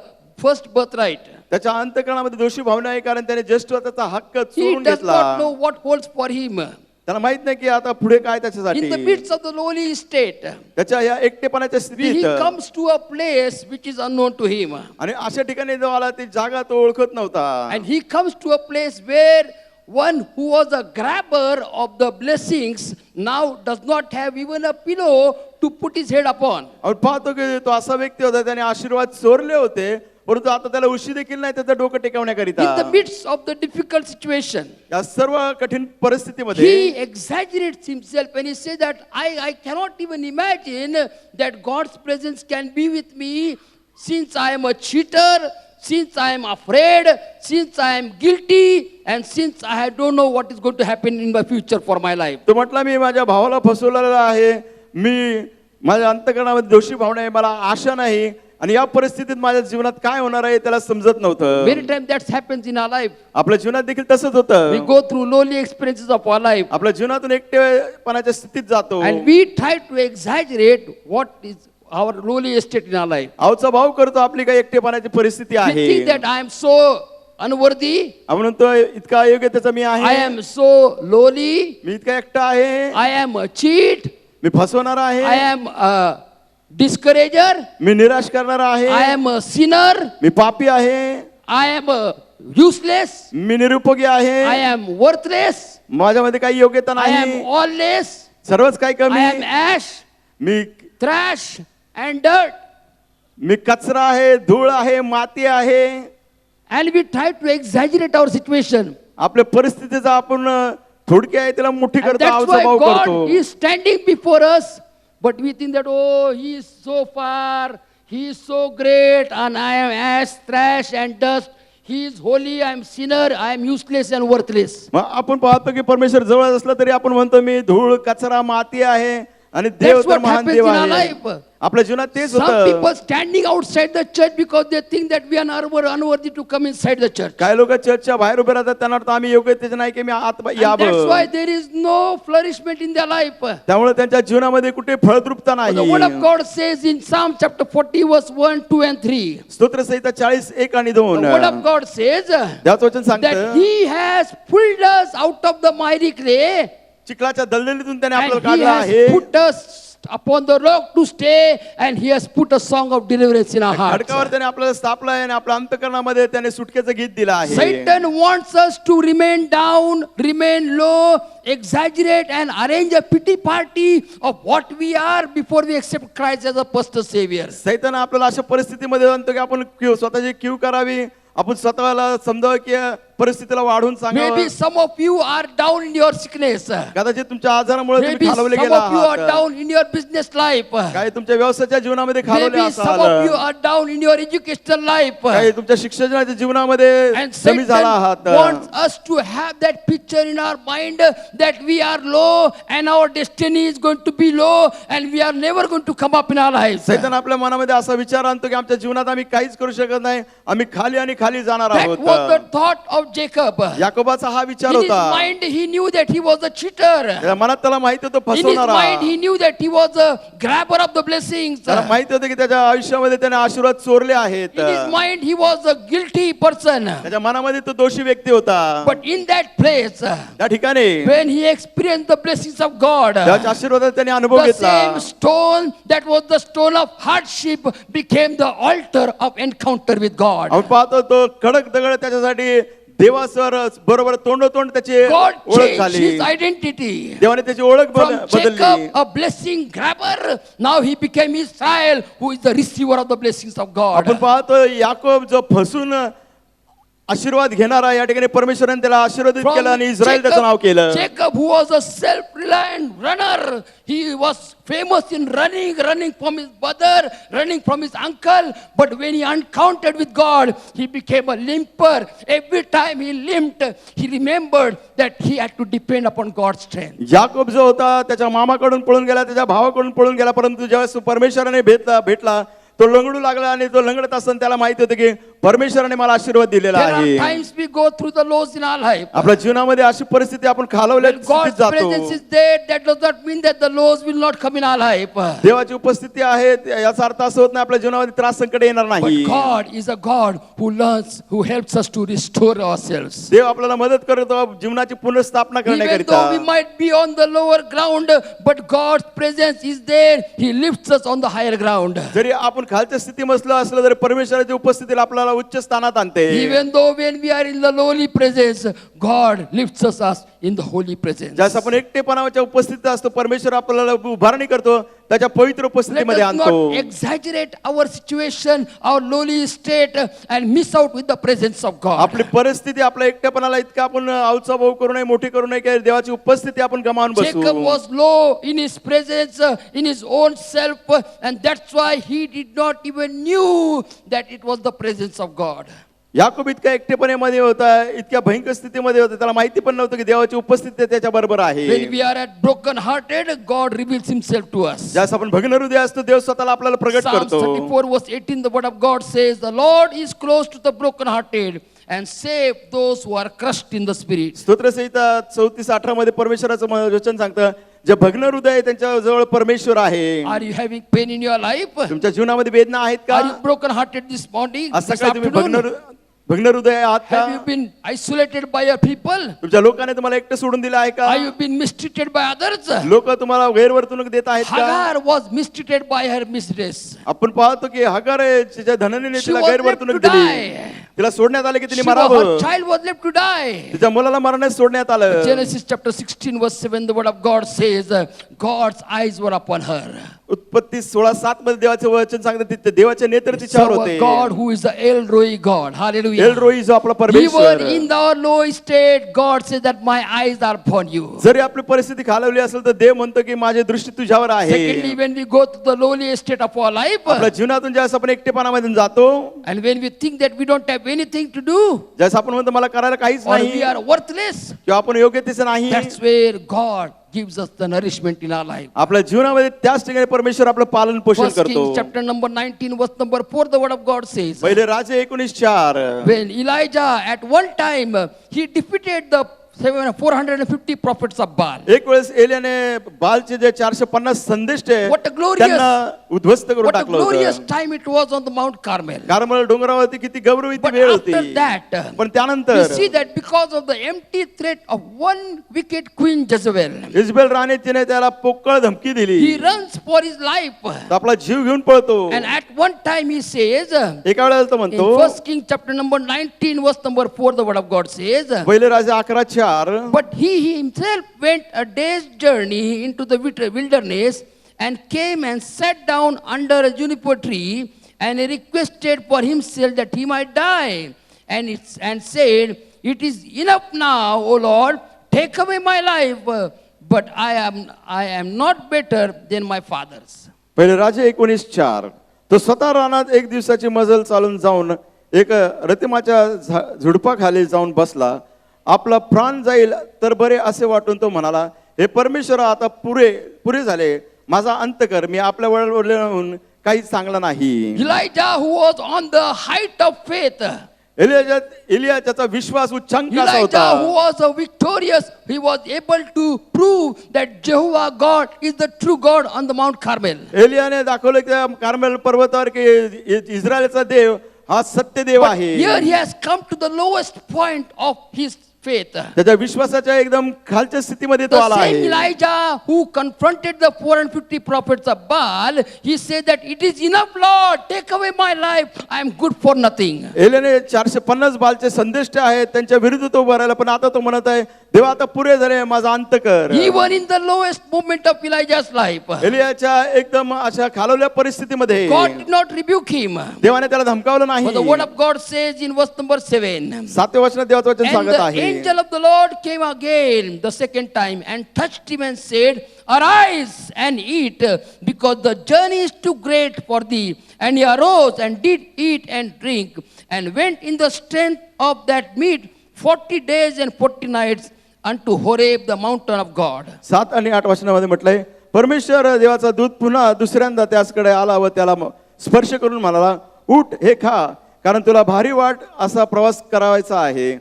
first birthright. त्याच्या अंतःकरणामध्ये दोषी भावना आहे, कारण त्याने ज्येष्ठत्वाचा हक्क He चोरून does घेतला. not know what holds for him. त्याला माहित नाही की आता पुढे काय In the त्याच्यासाठी. midst of the lowly state, त्याच्या या एकटेपणाच्या he स्थितीत comes to a place which is unknown to him. आणि अशा ठिकाणी जो आला ती जागा तो ओळखत नव्हता. And he comes to a place where one who was a grabber of the blessings now does not have even a pillow to put his head upon. आपण पाहतो की तो असा व्यक्ती होता त्याने आशीर्वाद चोरले होते, परंतु आता त्याला उशी देखील नाही त्याचं डोकं टेकवण्याकरिता. In the midst of the difficult situation, या सर्व कठीण परिस्थितीमध्ये he exaggerates himself and he says that I cannot even imagine that God's presence can be with me since I am a cheater, since I am afraid, since I am guilty, and since I don't know what is going to happen in my future for my life. तो म्हटला मी माझ्या भावाला फसवलेला आहे, मी माझ्या अंतःकरणामध्ये दोषी भावना आहे, मला आशा नाही, आणि या परिस्थितीत माझ्या जीवनात काय होणार आहे त्याला समजत नव्हतं. Many times that happens in our life. आपल्या जीवनात देखील तसंच We होतं. go through lowly experiences of our life आपल्या जीवनातून एकटेपणाच्या स्थितीत जातो. and we try to exaggerate what is our lowly state in our life. आवचा भाव करतो आपली काही एकटेपणाची परिस्थिती We आहे. think that I am so unworthy, आपण म्हणतो इतका अयोग्यतेचा मी I आहे, am so lowly, मी इतका एकटा आहे, I am a cheat, me फसवणारा I आहे, am a discourager, मी निराश करणारा I आहे, am a sinner, मी पापी आहे, I am useless, मी निरुपयोगी I आहे, am worthless, माझ्यामध्ये काही योग्यता I am नाही, all less, सर्वच काही I am कमी, ash, me trash, and dirt. मी कचरा आहे, धूळ आहे, माती आहे. And we try to exaggerate our situation. आपल्या परिस्थितीचा आपण थोडकी आहे त्याला मोठी And करतो, that's आवचा why भाव God करतो. is standing before us, but we think that, oh, He is so far, He is so great, and I am ash, trash, and dust. He is holy, I am sinner, I am useless and worthless. मग आपण पाहतो की परमेश्वर जवळ असला तरी आपण म्हणतो मी धूळ, कचरा, माती आहे आणि देव That's तर what महान happens देव in our आहे. life. आपल्या जीवनात तेच Some होतं. people standing outside the church because they think that we are unworthy to come inside the church. काही लोक चर्चच्या बाहेर उभे राहतात, त्यांना वाटतं आम्ही योग्यतेचे नाही की मी आत And that's यावं. why there is no flourishment in their life. त्यामुळे त्यांच्या जीवनामध्ये कुठे फळद्रुपता The word of नाही. God says in Psalm chapter 40 verse 1, 2 and 3. स्तोत्रसंहिता 40:1 आणि The 2. word of God says देवाचं वचन that सांगतं, he has pulled us out of the miry clay चिखलाच्या दलदलीतून त्याने and आपल्याला he काढलं has आहे. put us upon the rock to stay and he has put a song of deliverance in our hearts. खडकावर त्याने आपल्याला स्थापलं आहे आणि आपल्या अंतःकरणामध्ये त्याने सुटकेचं गीत दिलं आहे. Satan wants us to remain down, remain low, exaggerate and arrange a pity party of what we are before we accept Christ as a personal savior. सैतान आपल्याला अशा परिस्थितीमध्ये आणतो की आपण स्वतःची कीव करावी, आपण स्वतःला समजावं की परिस्थितीला वाढून सांगावं. Maybe some of you are down in your sickness. कदाचित तुमच्या आजारामुळे Maybe तुम्ही खालवले some गेला of you are आहात. down in your business life. काही तुमच्या व्यवसायाच्या जीवनामध्ये खालवले Maybe some of you असाल. are down in your educational life. काही तुमच्या शिक्षणाच्या जीवनामध्ये And कमी झाला Satan आहात. wants us to have that picture in our mind that we are low and our destiny is going to be low and we are never going to come up in our lives. सैतान आपल्या मनामध्ये असा विचार आणतो की आमच्या जीवनात आम्ही काहीच करू शकत नाही, आम्ही खाली आणि खाली जाणार That आहोत. was the thought of Jacob. याकोबाचा हा विचार In his होता. mind he knew that he was a cheater. त्याच्या मनात त्याला माहित होतं In his फसवणारा. mind he knew that he was a grabber of the blessings. त्याला माहित होतं की त्याच्या आयुष्यामध्ये त्याने आशीर्वाद चोरले आहेत. In his mind he was a guilty person. त्याच्या मनामध्ये तो दोषी व्यक्ती होता. But in that place, त्या ठिकाणी when he experienced the blessings of God, त्याच्या आशीर्वादाचा त्याने अनुभव the घेतला. same stone that was the stone of hardship became the altar of encounter with God. आपण पाहतो तो कडक दगड त्याच्यासाठी देवासर बरोबर तोंडोतोंड त्याची God ओळख changed झाली. his identity. देवाने त्याची ओळख From बदलली. Jacob, a blessing grabber, now he became Israel, who is the receiver of the blessings of God. आपण पाहतो याकोब जो फसून आशीर्वाद घेणारा, या ठिकाणी परमेश्वराने त्याला आशीर्वादित From केलं आणि इस्रायल त्याचं नाव केलं. Jacob, who was a self-reliant runner, he was famous in running from his brother, running from his uncle. But when he encountered with God, he became a limper. Every time he limped, he remembered that he had to depend upon God's strength. Yakob जो होता त्याच्या मामाकडून पळून गेला, त्याच्या भावाकडून पळून गेला, परंतु ज्यावेळेस परमेश्वराने भेटला तो लंगडू लागला आणि तो लंगडत असताना त्याला माहिती होतं की परमेश्वराने मला आशीर्वाद दिलेला There are आहे. times we go through the lows in our life. आपल्या जीवनामध्ये अशी परिस्थिती आपण खालवल्या When स्थितीत God's presence जातो. is there, that does not mean that the lows will not come in our life. देवाची उपस्थिती आहे याचा अर्थ असं होत नाही आपल्या जीवनामध्ये त्रास संकट येणार But नाही. God is a God who helps us to restore ourselves. देव आपल्याला मदत करतो जीवनाची पुनर्स्थापना Even करण्याकरिता. though we might be on the lower ground, but God's presence is there. He lifts us on the higher ground. जरी आपण खालच्या स्थितीमध्ये असलं तरी परमेश्वराची उपस्थिती आपल्याला उच्च स्थानात आणते. Even though when we are in the lowly presence, God lifts us in the holy presence. ज्यास आपण एकटेपणाच्या उपस्थितीत असतो, परमेश्वर आपल्याला उभारणी करतो त्याच्या पवित्र Let उपस्थितीमध्ये us आणतो. not exaggerate our situation, our lowly state, and miss out with the presence of God. आपली परिस्थिती आपल्या एकटेपणाला इतका आपण अवचाभाव करू नये, मोठी करू नये की देवाची उपस्थिती आपण गमावून Jacob Basu. was low in his presence, in his own self, and that's why he did not even knew that it was the presence of God. Yakob इतका एकटेपणामध्ये होता, इतक्या भयंकर स्थितीमध्ये होता, त्याला माहिती पण नव्हतं की देवाची उपस्थिती त्याच्या बरोबर आहे. When we are at broken hearted, God reveals himself to us. ज्यास आपण भग्न हृदय असतो, देव स्वतःला आपल्याला प्रगट Psalm करतो. 34 verse 18, the word of God says, the Lord is close to the broken hearted and save those who are crushed in the spirit. स्तोत्रसंहिता 34:18 मध्ये परमेश्वराचं वचन सांगतं, जे भग्न हृदय आहे त्यांच्या जवळ परमेश्वर आहे. Are you having pain in your life? तुमच्या जीवनामध्ये वेदना आहेत का? Are you broken hearted this morning, असं this काय तुम्ही afternoon? भग्न हृदय आहात का? Have you been isolated by your people? तुमच्या लोकांनी तुम्हाला एकटं सोडून दिलं आहे का? Have you been mistreated by others? लोक तुम्हाला गैरवर्तणूक देत आहेत का? Hagar was mistreated by her mistress. आपण पाहतो की हगार आहे, तिच्या धननीने She तिला was गैरवर्तणूक left to दिली. die. तिला सोडण्यात आले की तिने Her मरावं. child was left to die. तिच्या मुलाला मरण्यास सोडण्यात आलं. Genesis chapter 16 verse 7, the word of God says, God's eyes were upon her. उत्पत्ती 16:7 मध्ये देवाचे वचन सांगतात तिथे देवाचे नेत्र तिच्यावर So होते. God who is the El Roi God. Hallelujah. L रोई जो आपला Even परमेश्वर. in our low state, God says that my eyes are upon you. जरी आपली परिस्थिती खालवली असेल तर देव म्हणतो की माझी दृष्टी तुझ्यावर Secondly, आहे. when we go to the lowly state of our life, आपल्या जीवनातून ज्यावेळेस आपण एकटेपणामधून जातो, and when we think that we don't have anything to do, ज्यावेळेस आपण म्हणतो मला करायला काहीच or we नाही are worthless, किंवा आपण योग्यतेचं नाही, that's where God gives us the nourishment in our life. आपल्या जीवनामध्ये त्याच ठिकाणी परमेश्वर आपलं पालन पोषण First करतो. Kings chapter number 19 verse number 4, the word of God says, पहिले राजे 19:4. when Elijah at one time he defeated the 450 prophets of Baal. एक वेळेस एलियाने बालचे जे 450 संदेष्टे What a glorious- त्यांना उद्ध्वस्त करून What a टाकलं glorious होतं. time it was on the Mount Carmel. Carmel डोंगरावरती किती गौरवित But वेळ after होती. that, पण we त्यानंतर see that because of the empty threat of one wicked queen Jezebel, Isabel राणी तिने त्याला पोकळ धमकी दिली. he runs for his life. तो आपला जीव घेऊन पळतो. And at one time he says, एका वेळेला तो in म्हणतो 1 King chapter number 19 verse number 4, the word of God says, पहिले राजे 11:4. but he himself went a day's journey into the wilderness and came and sat down under a juniper tree and he requested for himself that he might die. And said, it is enough now, O Lord, take away my life, but I am not better than my fathers. पहिले राजे 19:4. तो स्वतः रानात एक दिवसाची मजल चालून जाऊन एक रतिमाच्या झुडपाखाली जाऊन बसला. आपला प्राण जाईल तर बरे असे वाटून तो म्हणाला, हे परमेश्वर आता पुरे झाले, माझा अंत कर, मी आपल्या वडिलांहून काही चांगला नाही. Elijah, who was on the height of faith, Elia त्याचा विश्वास उच्चांक असा होता. Elijah, who was a victorious, he was able to prove that Jehovah God is the true God on the Mount Carmel. एलियाने दाखवलं की त्या कार्मेल पर्वतावर की इस्रायलचा देव हा सत्य देव But आहे. here he has come to the lowest point of his faith. त्याच्या विश्वासाच्या एकदम खालच्या स्थितीमध्ये तो The आला same आहे. Elijah who confronted the 450 prophets of Baal, he said that it is enough, Lord, take away my life, I am good for nothing. एलियाने 450 बालचे संदेष्ट आहेत त्यांच्या विरुद्ध तो उभा राहिला, पण आता तो म्हणत आहे, देवा आता पुरे झाले, माझा अंत कर. Even in the lowest moment of Elijah's life, एलियाच्या एकदम अशा खालवल्या परिस्थितीमध्ये God did not rebuke him. देवाने त्याला धमकावलं But the word नाही. of God says in verse number 7, 7व्या वचनात देवाचं वचन and सांगत the आहे, angel of the Lord came again the second time and touched him and said, arise and eat, because the journey is too great for thee. And he arose and did eat and drink, and went in the strength of that meat 40 days and 40 nights unto Horeb, the mountain of God. 7 आणि 8 वचनामध्ये म्हटलंय, परमेश्वर देवाचा दूत पुन्हा दुसऱ्यांदा त्याचकडे आला व त्याला स्पर्श करून म्हणाला, उठ हे खा, कारण तुला भारी वाट असा प्रवास करायचा आहे.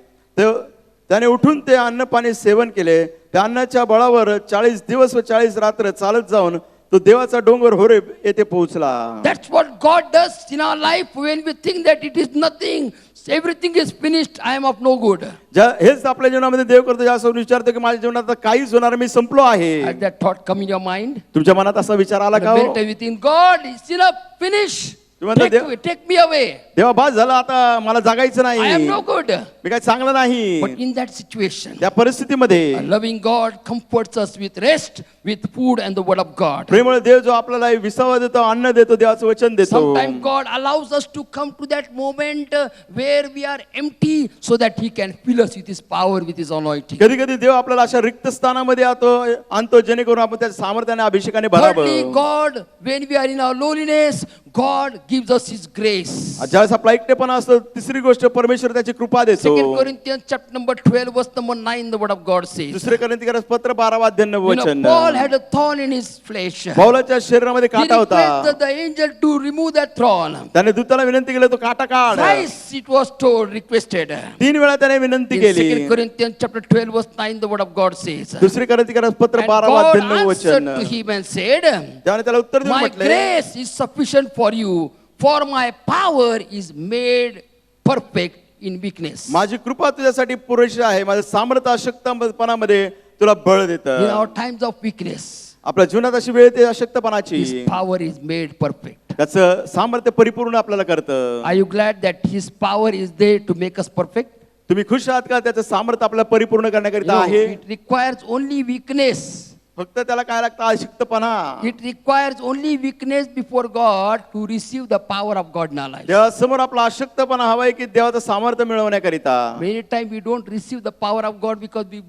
त्याने उठून ते अन्न पाणी सेवन केले. त्या अन्नाच्या बळावर 40 दिवस व 40 रात्र चालत जाऊन तो देवाचा डोंगर होरेब येथे पोहोचला. That's what God does in our life when we think that it is nothing, everything is finished, I am of no good. हेच आपल्या जीवनामध्ये देव करतो, ज्यासमोर विचारतो की माझ्या जीवनात आता काहीच होणार, मी संपलो आहे. Has that thought come in your mind? तुमच्या मनात असा विचार आला का? Meditate within God, it's enough, finish. Take me away. देवा बास झालं, आता मला जगायचं I am नाही, no good. मी काय चांगलं नाही. But in that situation, त्या परिस्थितीमध्ये a loving God comforts us with rest, with food and the word of God. प्रेमळ देव जो आपल्याला विसावा देतो, अन्न देतो, देवाचं वचन देतो. Sometimes God allows us to come to that moment where we are empty so that He can fill us with His power, with His anointing. कधी कधी देव आपल्याला अशा रिक्त स्थानामध्ये आणतो जेणेकरून आपण त्या सामर्थ्याने अभिषेकाने Thirdly, भरावं. God, when we are in our lowliness, God gives us His grace. ज्यावेळेस आपला एकटेपणा असतो, तिसरी गोष्ट परमेश्वर त्याची कृपा देतो. 2 Corinthians chapter number 12 verse number 9, the word of God says, दुसरे कोरिंथीकर पत्र 12 वचन. Paul had a thorn in his flesh. पौलाच्या शरीरामध्ये He काटा होता. requested the angel to remove that thorn. त्याने दूताला विनंती केली, तो काटा काढ. Thrice it was told, requested. 3 वेळा त्याने विनंती In केली. 2 Corinthians chapter 12 verse 9, the word of God says, दुसरी कोरिंथीकर पत्र and 12 God answered वचन. to him and said, त्याने त्याला उत्तर देऊन my म्हटले, grace is sufficient for you, for my power is made perfect in weakness. माझी कृपा तुझ्यासाठी पुरेशी आहे, माझं सामर्थ्य अशक्तपणामध्ये तुला बळ In देतं. our times of weakness, आपल्या जीवनात अशी वेळ येते अशक्तपणाची, His power is made perfect. त्याचं सामर्थ्य परिपूर्ण आपल्याला करतं. Are you glad that His power is there to make us perfect? तुम्ही खुश आहात का? त्याचं सामर्थ्य आपल्याला परिपूर्ण करण्याकरिता No, आहे. it requires only weakness. फक्त त्याला काय लागतं? अशक्तपणा. It requires only weakness before God to receive the power of God in our lives. देवासमोर आपला अशक्तपणा हवाय की देवाचं सामर्थ्य मिळवण्याकरिता. Many times we don't receive the power of God because we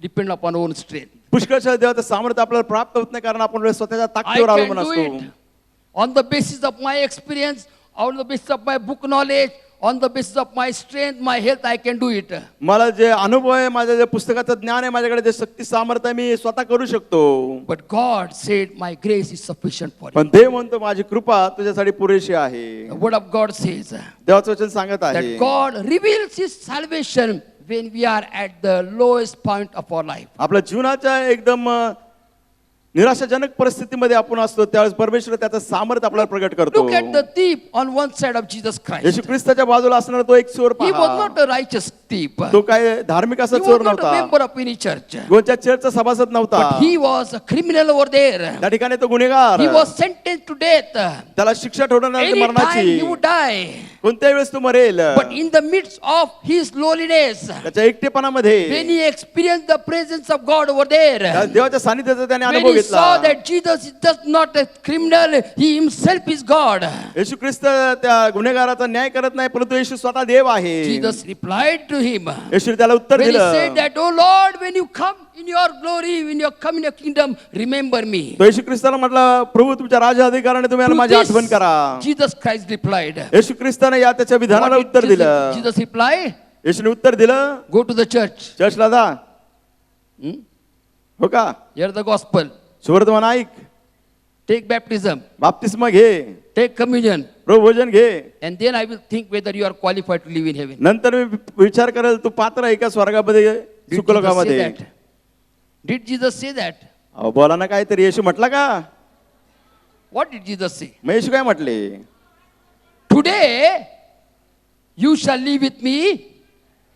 depend upon our own strength. पुष्कळशा देवाचं सामर्थ्य आपल्याला प्राप्त होत नाही, कारण आपण स्वतःच्या I ताकदीवर can अवलंबून do असतो. it on the basis of my experience, on the basis of my book knowledge, on the basis of my strength, my health, I can do it. मला जे अनुभव आहे, माझ्या जे पुस्तकाचं ज्ञान आहे, माझ्याकडे जे शक्ती सामर्थ्य आहे, मी स्वतः करू शकतो. But God said, my grace is sufficient for you. पण देव म्हणतो माझी कृपा तुझ्यासाठी पुरेशी आहे. The word of God says देवाचं वचन सांगत आहे that God reveals His salvation when we are at the lowest point of our life. आपल्या जीवनाच्या एकदम निराशाजनक परिस्थितीमध्ये आपण असतो त्यावेळेस परमेश्वर त्याचं सामर्थ्य आपल्याला प्रगट करतो. Look at the thief on one side of Jesus Christ. येशू ख्रिस्ताच्या बाजूला असणारा तो एक चोर He was पहा. not a righteous thief. तो काय धार्मिक असा He चोर was not a नव्हता, member of any church. कोणत्या चर्चचा सभासद नव्हता. But he was a criminal over there. त्या ठिकाणी तो गुन्हेगार, He was sentenced to death. त्याला शिक्षा ठोठावण्याची Any time मरणाची. he would die. कोणत्याही वेळेस तो मरेल. But in the midst of his lowliness, त्याच्या एकटेपणामध्ये when he experienced the presence of God over there, त्या देवाच्या सानिध्याचा त्याने when अनुभव he saw घेतला. that Jesus is just not a criminal, he himself is God. येशू ख्रिस्त त्या गुन्हेगाराचा न्याय करत नाही, परंतु येशू स्वतः देव आहे. Jesus replied to him. येशूने त्याला उत्तर When he said दिलं. that, oh Lord, when you come in your glory, when you come in your kingdom, remember me. तो येशू ख्रिस्ताला म्हटलं, प्रभू तुमच्या राजा अधिकाराने तुम्ही To माझी this, आठवण करा. Jesus Christ replied. येशू ख्रिस्ताने या त्याच्या विधानाला What उत्तर did दिलं. Jesus reply? येशूने उत्तर दिलं, Go to the church. चर्चला जा. हो का? Hear the gospel. सुवर्तमान ऐक, Take baptism. बाप्तिस्मा घे, Take communion. प्रभू भोजन घे. And then I will think whether you are qualified to live in heaven. नंतर मी विचार करेल तू पात्र आहे का स्वर्गामध्ये Did Jesus say सुखलोकामध्ये. that? Did Jesus say that? अहो, बोला ना काहीतरी. येशू म्हटला का? What did Jesus say? मग येशू काय म्हटले? Today you shall live with me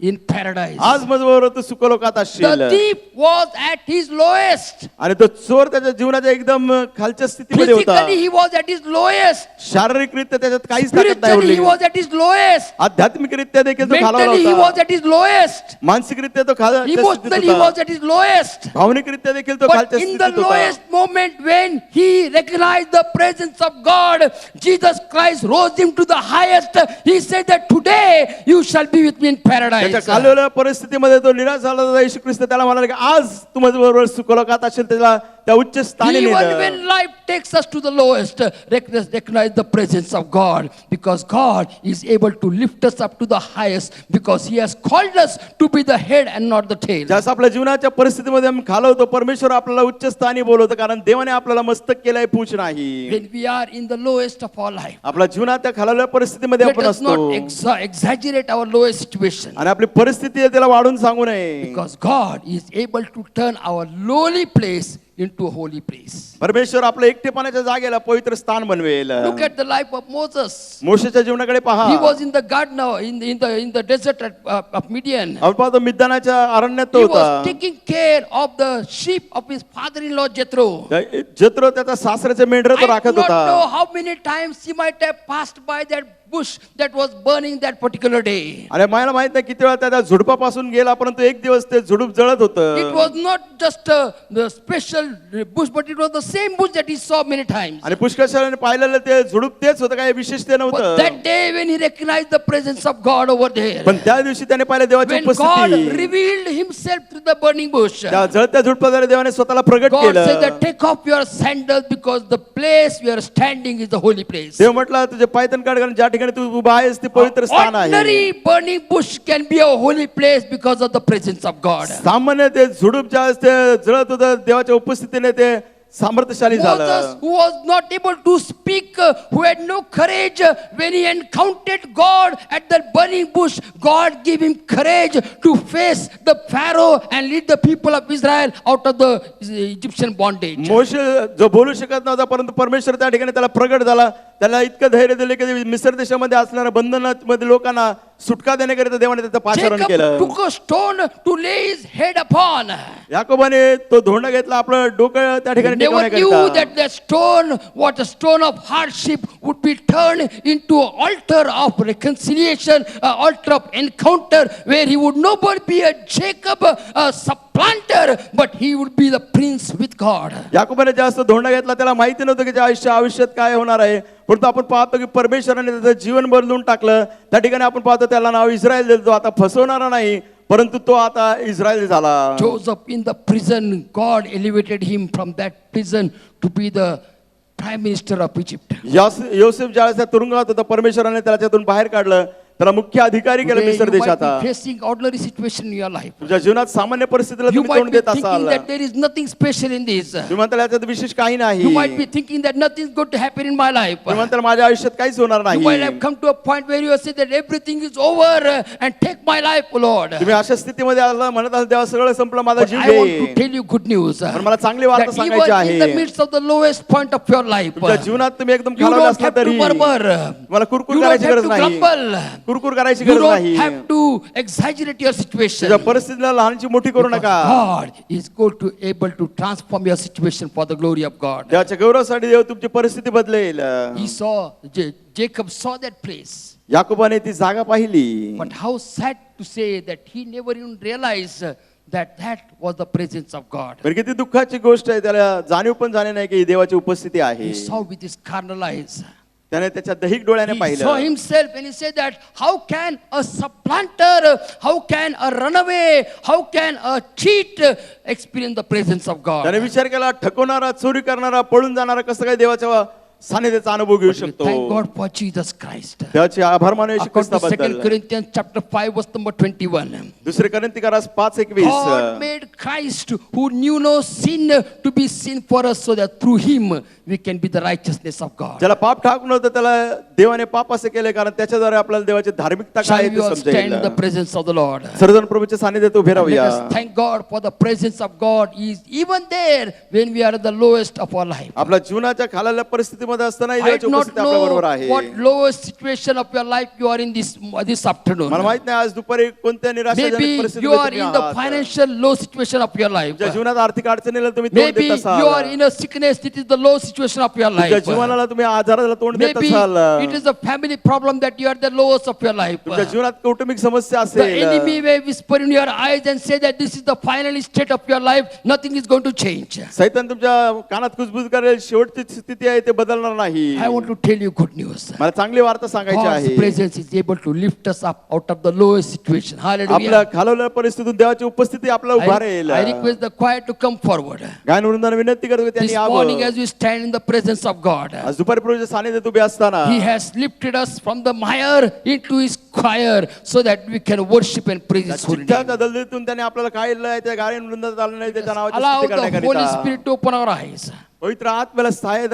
in paradise. आज माझ्याबरोबर तू सुखलोकात असशील. The thief was at his lowest. आणि तो चोर त्याच्या जीवनाच्या एकदम खालच्या स्थितीमध्ये होता. Physically he was at his lowest. शारीरिकरित्या त्याच्यात काहीच ताकद नाही Spiritually उरली. he was at his lowest. आध्यात्मिकरित्या देखील तो खालावला Mentally he was होता. at his lowest. मानसिकरित्या तो खालच्या स्थितीत Emotionally he होता. was at his lowest. भावनिकरित्या देखील तो But खालच्या in the स्थितीत होता. lowest moment when he recognized the presence of God, Jesus Christ rose him to the highest. He said that today you shall be with me in paradise. त्याच्या खालवल्या परिस्थितीमध्ये तो निराश झाला होता. येशू ख्रिस्त त्याला म्हणाला की आज तू माझ्याबरोबर सुखलोकात असेल. त्याला त्या उच्च स्थानी Even नेलं. when life takes us to the lowest, recognize the presence of God, because God is able to lift us up to the highest, because He has called us to be the head and not the tail. ज्यास आपल्या जीवनाच्या परिस्थितीमध्ये आम्ही खालवतो, परमेश्वर आपल्याला उच्च स्थानी बोलवतो, कारण देवाने आपल्याला मस्तक केलंय, पूछ नाही. When we are in the lowest of our life, आपल्या जीवनात त्या खालवल्या परिस्थितीमध्ये let आपण us not असतो exaggerate our lowest situation, आणि आपली परिस्थिती आहे त्याला वाढून सांगू नये. because God is able to turn our lowly place into a holy place. परमेश्वर आपल्या एकटेपणाच्या जागेला पवित्र स्थान बनवेल. Look at the life of Moses. मोशेच्या जीवनाकडे पहा. He was in the garden, in the desert of Midian. आपण पाहतो मिद्यानाच्या अरण्यात तो He होता. was taking care of the sheep of his father-in-law Jethro. जत्रो त्याचा सासऱ्याचे मेंढर तो I do राखत not know होता. how many times he might have passed by that bush that was burning that particular day. आणि मला माहित नाही किती वेळा त्या झुडपापासून गेला, परंतु एक दिवस ते झुडूप जळत It होतं. was not just the special bush, but it was the same bush that he saw many times. आणि पुष्कळशाने पाहिलेलं ते झुडूप तेच होतं, काही विशेष ते But नव्हतं. that day when he recognized the presence of God over there, पण त्या दिवशी त्याने पाहिलं देवाची when God उपस्थिती. revealed himself through the burning bush, त्या जळत्या झुडपाद्वारे देवाने स्वतःला प्रगट God said केलं. that take off your sandals, because the place we are standing is the holy place. देव म्हटलं तुझे पायतन काढ, कारण ज्या ठिकाणी तू उभा आहेस ते पवित्र स्थान आहे. Ordinary burning bush can be a holy place because of the presence of God. सामान्य ते झुडूप ज्या ते जळत होतं, देवाच्या उपस्थितीने ते सामर्थ्यशाली Moses, झालं. who was not able to speak, who had no courage, when he encountered God at the burning bush, God gave him courage to face the Pharaoh and lead the people of Israel out of the Egyptian bondage. मोशे जो बोलू शकत नव्हता, परंतु परमेश्वर त्या ठिकाणी त्याला प्रगट झाला. त्याला इतकं धैर्य दिले की मिस्र देशामध्ये असणाऱ्या बंधनामध्ये लोकांना सुटका देण्याकरिता देवाने त्याचं पाचारण Jacob केलं. took a stone to lay his head upon. याकोबाने तो धोंडा घेतला आपलं डोकं त्या ठिकाणी Never knew टेकवण्याकरिता. that the stone, what a stone of hardship, would be turned into an altar of reconciliation, an altar of encounter, where he would no more be a Jacob, a supplanter, but he would be the prince with God. याकोबाने जास्त धोंडा घेतला, त्याला माहिती नव्हतं की त्या आयुष्यात काय होणार आहे. परंतु आपण पाहतो की परमेश्वराने त्याचं जीवन बदलून टाकलं. त्या ठिकाणी आपण पाहतो त्याला नाव इस्रायल दिलं. तो आता फसवणारा नाही, परंतु तो आता इस्रायल झाला. Joseph in the prison, God elevated him from that prison to be the prime minister of Egypt. Yosef ज्यावेळेस त्या तुरुंगात होता, परमेश्वराने त्याला त्यातून बाहेर काढलं. त्याला मुख्य अधिकारी केलं Today मिस्र you might देशाचा. be facing ordinary situation in your life. तुमच्या जीवनात सामान्य परिस्थितीला You तुम्ही might तोंड be देत thinking असाल. that there is nothing special in this. तुम्ही म्हणताल याच्यात विशेष काही नाही. You might be thinking that nothing is going to happen in my life. तुम्ही म्हणताल माझ्या आयुष्यात काहीच होणार You नाही. might have come to a point where you have said that everything is over and take my life, Lord. तुम्ही अशा स्थितीमध्ये आला म्हणत असाल देवा सगळं संपलं माझा But जीव I want to घे. tell you good news. पण मला चांगली वार्ता That सांगायची even in the आहे. midst of the lowest point of your life, तुमच्या जीवनात तुम्ही एकदम you खालावला don't असला have to तरी murmur. मला कुरकुर You don't करायची have गरज to नाही. grumble. कुरकुर करायची You गरज don't नाही. have to exaggerate your situation. तुझ्या परिस्थितीला लहानची मोठी करू Because नका. God is going to able to transform your situation for the glory of God. देवाच्या गौरवासाठी देव तुमची परिस्थिती बदलेल. He saw Jacob saw that place. याकोबाने ती जागा पाहिली. But how sad to say that he never even realized that that was the presence of God. बरं किती दुःखाची गोष्ट आहे त्याला जाणीव पण झाली नाही की ही देवाची उपस्थिती आहे. He saw with his carnal eyes. त्याने त्याच्या दहिक डोळ्याने He saw पाहिलं. himself and he said that how can a supplanter, how can a runaway, how can a cheat experience the presence of त्याने God? विचार केला ठकवणारा चोरी करणारा पळून जाणारा कसं काय देवाच्या सानिध्याचा अनुभव घेऊ शकतो. Thank God for Jesus Christ. त्याचे आभार मानू येशू According to 2 ख्रिस्ताबद्दल. Corinthians chapter 5 verse number 21. दुसरे कोरिन्थीकरास 5:21. God made Christ who knew no sin to be sin for us so that through him we can be the righteousness of God. ज्याला पाप ठाक नव्हतं त्याला देवाने पाप असे केले कारण त्याच्याद्वारे आपल्याला देवाची धार्मिकता काय Shall आहे we ते all stand in the समजेल. presence of the Lord? सर्वजण प्रभूच्या सानिध्यात उभे Let राहूया. us thank God for the presence of God is even there when we are at the lowest of our life. आपल्या जीवनाच्या खालाल्या परिस्थितीमध्ये असतानाही I देवाची do not उपस्थिती आपल्या बरोबर know आहे. what lowest situation of your life you are in this afternoon. मला माहित नाही आज दुपारी कोणत्या निराशाजनक Maybe you परिस्थितीमध्ये are तुम्ही in the आहात. financial low situation of your life. तुमच्या जीवनात आर्थिक अडचणीला तुम्ही तोंड Maybe देत असाल. you are in a sickness. It is the low situation of your तुमच्या life. जीवनाला तुम्ही आजाराला तोंड देत Maybe असाल. it is a family problem that you are the lowest of your life. तुमच्या जीवनात कौटुंबिक समस्या The enemy असेल. may whisper in your eyes and say that this is the final state of your life. Nothing is going to change. सैतान तुमच्या कानात कुजबुज करेल शेवटची स्थिती आहे ते बदलणार नाही. I want to tell you good news. मला चांगली वार्ता सांगायची God's आहे. presence is able to lift us up out of the lowest situation. आपल्या Hallelujah. खालवलेल्या परिस्थितीतून देवाची उपस्थिती आपल्याला उभा राहील. I request the choir to come forward. गायन वृंदाने विनंती करतो की This त्यांनी morning यावं. as we stand in the presence of God, आज दुपारी प्रभूच्या सानिध्यात उभे असताना He has lifted us from the mire into His choir so that we can worship and praise His holy name. चिठ्ठ्याच्या दलदलीतून त्याने आपल्याला काढलं आहे त्या गायन वृंदात आलं नाही त्याच्या नावाची Allow स्तुती the Holy करण्याकरिता. Spirit to open our eyes. पवित्र आत्म्याला सहाय्य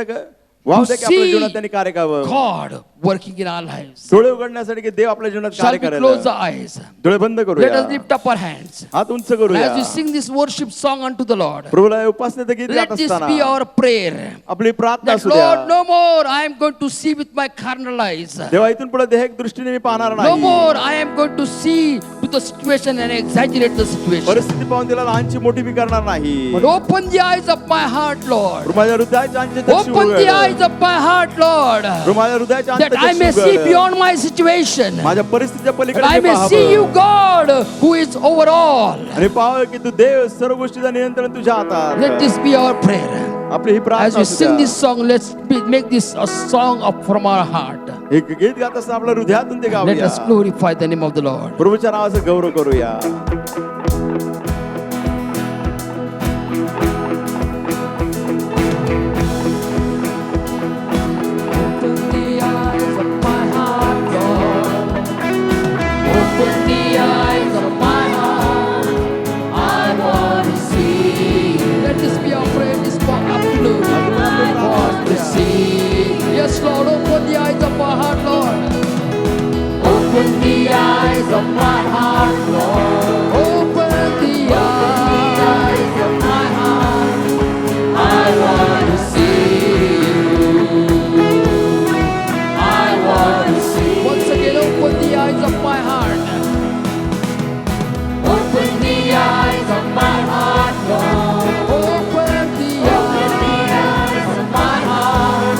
वाव दे की आपल्या see जीवनात त्यांनी कार्य करावं. God working in our lives. डोळे उघडण्यासाठी की देव आपल्या जीवनात Shall कार्य we करेल. close the eyes? डोळे बंद Let करूया. us lift up our hands. हात उंच करूया. As we sing this worship song unto the Lord, प्रभूला उपासनेचं गीत let गात this असताना be our prayer. आपली प्रार्थना That असू Lord, द्या. no more I am going to see with my carnal eyes. देवा इथून पुढे देहिक दृष्टीने मी पाहणार No नाही. more I am going to see to the situation and exaggerate the situation. परिस्थिती पाहून तिला लहानची मोठी मी करणार नाही. But open the eyes of my heart, Lord. माझ्या हृदयाच्या अंचे चक्षु Open the उघड. eyes of my heart, Lord. माझ्या हृदयाच्या That I may अंतःचक्षु see उघड. beyond my situation. माझ्या परिस्थितीच्या That पलीकडे I me may see you, पाहावं. God, who is over all. आणि पाहावं की तू देव सर्व गोष्टीचं नियंत्रण तुझ्या हातात. Let this be our prayer. आपली ही As प्रार्थना we असू sing द्या. this song, let's make this a song from our heart. हे गीत गात असताना आपल्या हृदयातून ते Let गाऊया. us glorify the name of the Lord. प्रभूच्या नावाचा गौरव करूया. Open the eyes of my heart, Lord. Open the eyes of my heart. I want to see. Let this be our prayer this afternoon. I want to see. Yes, Lord, open the eyes of our heart, Lord. Open the eyes of my heart, Lord. Open the eyes of my heart. I want to see you. I want to see. Once again, open the eyes of my heart. Open the eyes of my heart, Lord. Open the eyes of my heart.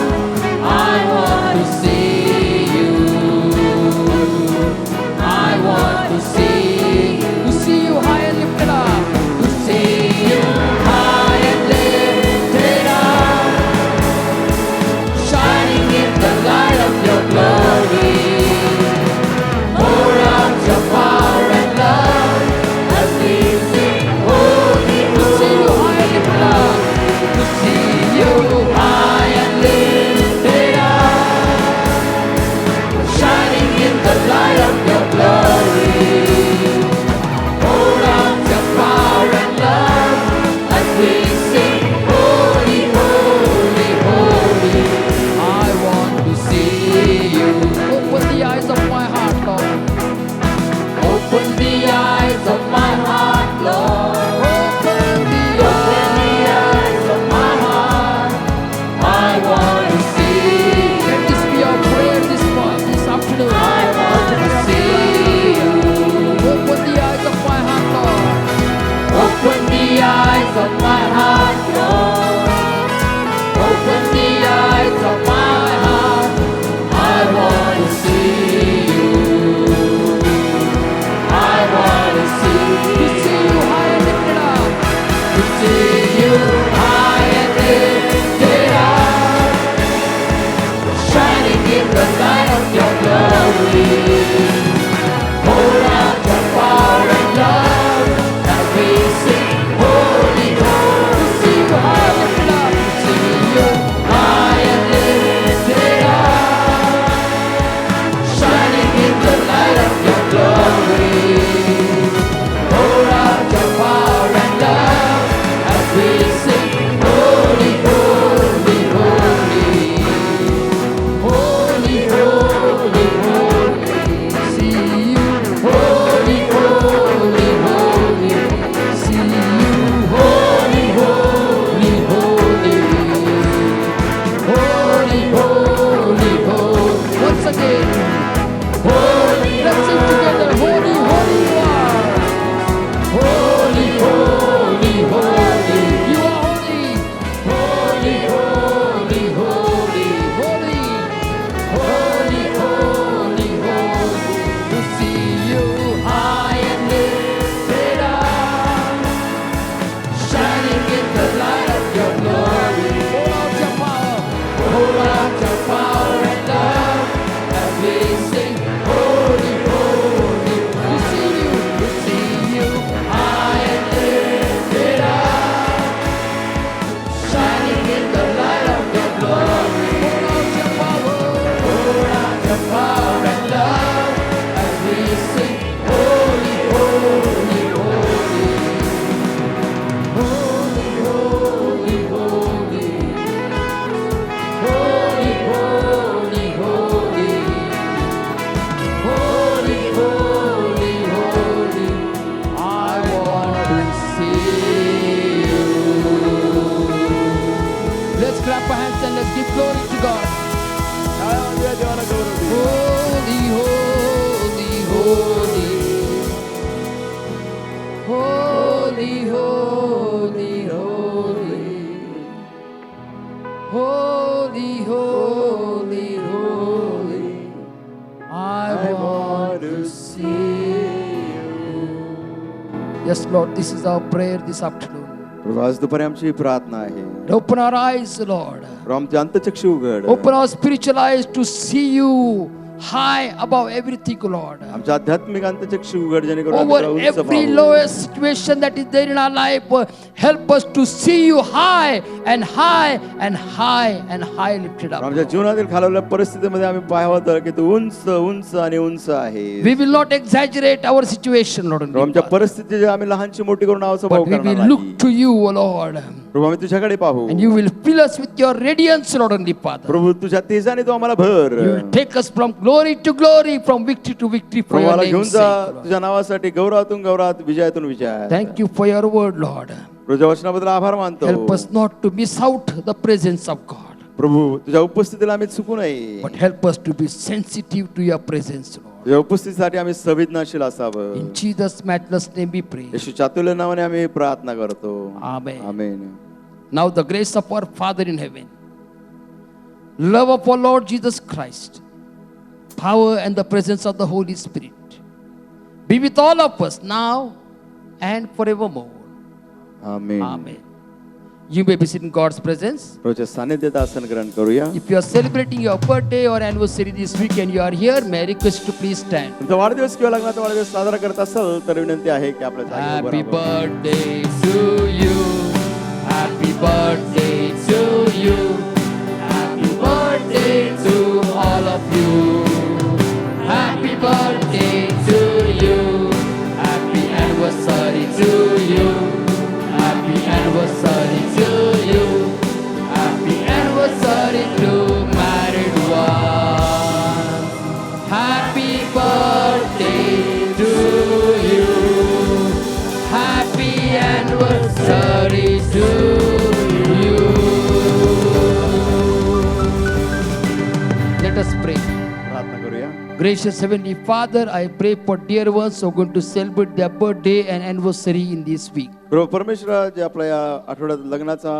I want to see you. I want to see you. glory to God. या देवाला गौरव देऊ. Holy, holy, holy. Holy, holy, holy. Holy, holy, holy. I want to see you. Yes, Lord, this is our prayer this afternoon. प्रभू, आज दुपारी आमची प्रार्थना आहे. Open our eyes, Lord. प्रभू, आमचे अंतःचक्षु उघड. Open our spiritual eyes to see you high above everything, Lord. आमच्या आध्यात्मिक अंतःचक्षु उघड जेणेकरून आम्ही Over तुला उंच every पाहू. lowest situation that is there in our life, help us to see you high and high and high and high lifted up. आमच्या जीवनातील खालवलेल्या परिस्थितीमध्ये आम्ही पाहावं की तू उंच उंच आणि उंच आहे. We will not exaggerate our situation, Lord. प्रभू, आमच्या परिस्थिती जे आम्ही लहानची मोठी करून आहोत But we will look to you, O Lord. प्रभू, आम्ही तुझ्याकडे पाहू. And you will fill us with your radiance, Lord, and Father. प्रभू, तुझ्या तेजाने तू आम्हाला भर. You will take us from glory to glory, from victory to victory for Prabhu, your मला घेऊन name's जा sake, Lord. तुझ्या नावासाठी गौरवातून गौरवात विजयातून विजय. Thank you for your word, Lord. तुझ्या वचनाबद्दल आभार मानतो. Help us not to miss out the presence of God, प्रभू, तुझ्या उपस्थितीला आम्ही चुकू नये. but help us to be sensitive to your presence, Lord. तुझ्या उपस्थितीसाठी आम्ही संवेदनशील असावं. In Jesus' matchless name we pray. येशूच्या अतुल्य नावाने आम्ही प्रार्थना करतो. Amen. Amen. Now the grace of our Father in heaven, love of our Lord Jesus Christ, power and the presence of the Holy Spirit be with all of us now and forevermore. Amen. Amen. You may be sitting in God's presence. प्रभूच्या सानिध्यात आसन ग्रहण करूया. If you are celebrating your birthday or anniversary this week and you are here, may I request you to please stand. तुमचा वाढदिवस किंवा लग्नाचा वाढदिवस साजरा करत असाल तर विनंती आहे की आपल्या जागेवर Happy उभं राहावं. birthday to you. Happy birthday to you. Happy birthday to all of you. Happy birthday to you. Happy anniversary to you. Happy anniversary to you. Happy anniversary to married ones. Happy birthday to you. Happy anniversary to you. Let us pray. प्रार्थना करूया. Gracious Heavenly Father, I pray for dear ones who are going to celebrate their birthday and anniversary in this week. प्रभू परमेश्वर जे आपल्या या आठवड्यात लग्नाचा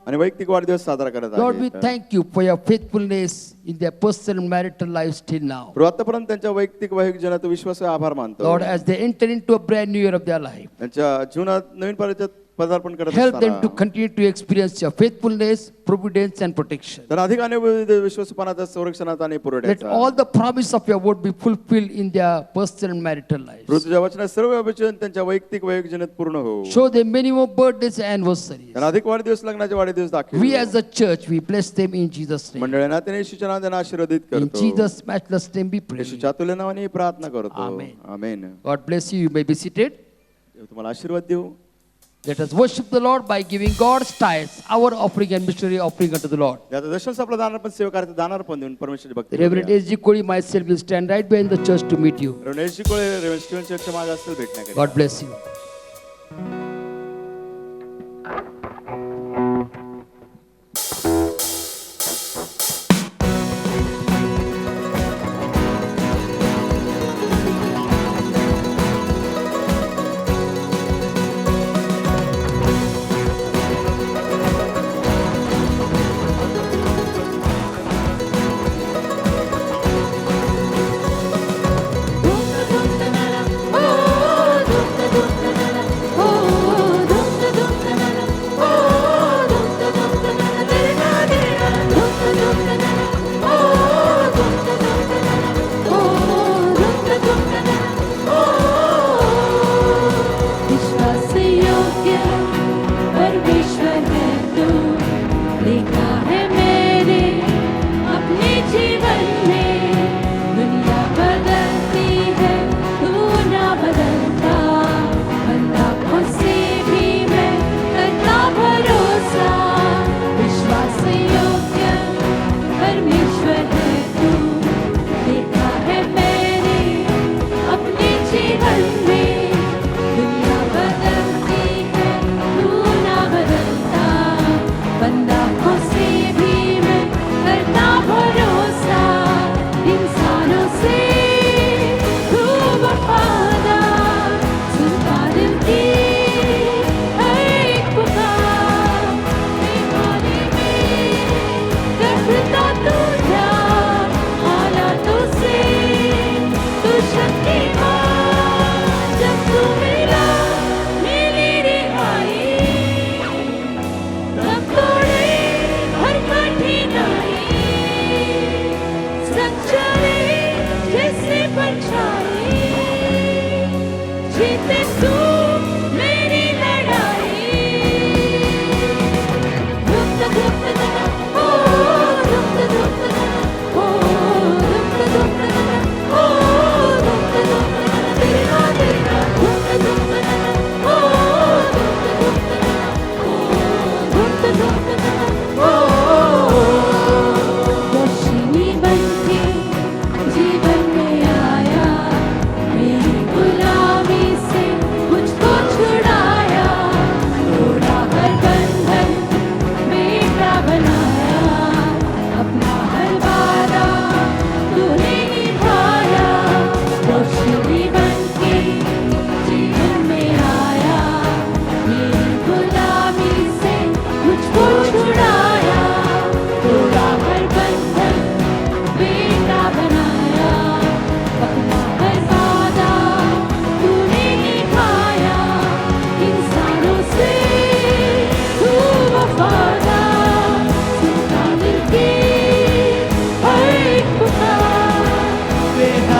आणि वैयक्तिक वाढदिवस साजरा करत Lord, we आहेत. thank you for your faithfulness in their personal and marital lives till now. प्रभू, आतापर्यंत त्यांच्या वैयक्तिक वैयक्तिक जीवनात विश्वास आभार मानतो. Lord, as they enter into a brand new year of their life, त्यांच्या जीवनात नवीन पर्यंत पदार्पण करत help them to असताना continue to experience your faithfulness, providence and protection. तर अधिक आणि विश्वासपणाचा संरक्षणाचा आणि Let पुरवठ्याचा all the promise of your word be fulfilled in their personal and marital Prabhu, lives. तुझ्या वचनात सर्व वचन त्यांच्या वैयक्तिक वैयक्तिक जीवनात पूर्ण हो. Show them many more birthdays and anniversaries. त्यांना अधिक वाढदिवस लग्नाचे वाढदिवस दाखव. We as a church, we bless them in Jesus' name. मंडळांना त्याने येशूच्या नावाने त्यांना आशीर्वादित In करतो. Jesus' matchless name we pray. येशूच्या अतुल्य नावाने प्रार्थना करतो. Amen. Amen. God bless you. You may be seated. देव तुम्हाला आशीर्वाद देऊ. Let us worship the Lord by giving God's tithes, our offering and missionary offering unto the Lord. याचा दशंश आपला दानार पण सेवा करायचं दानार पण देऊन परमेश्वराची भक्ती Reverend करूया. S.G. Kodi, myself will stand right behind the church to meet you. Reverend S G. Kole, reverend Steven चर्चच्या मागे असतील भेटण्याकरिता. God bless you. Dum dum dum dum dum, oh, dum dum dum dum.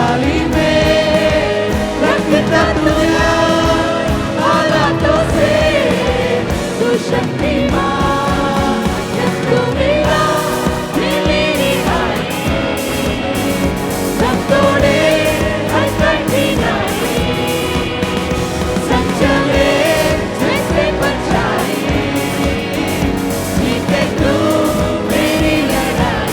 थाली में रखता तुझे हालातों से तू शक्तिमान तू मेरा मेरी हाय सब तोड़े हर कठिनाई सब चले जैसे बचाए जीते तू मेरी लड़ाई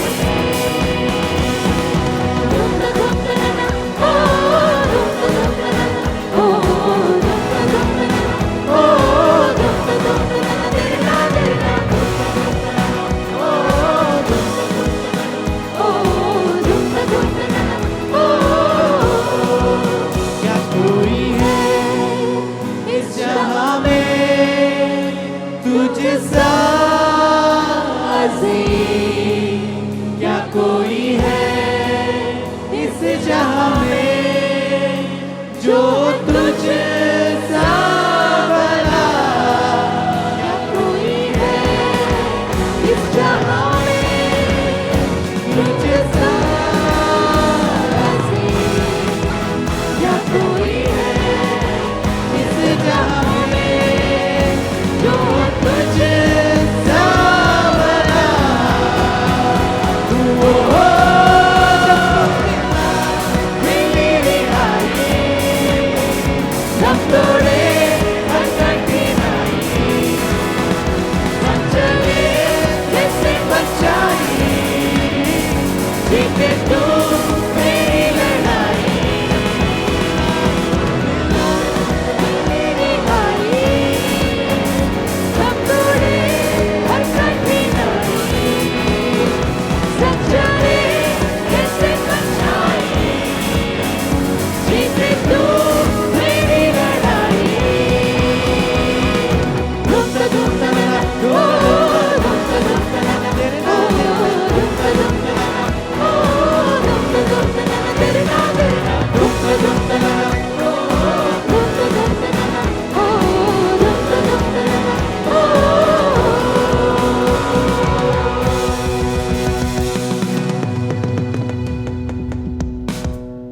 क्या कोई है इस जहां में तुझसा अज़ीम क्या कोई है इस जहां में जो तुझे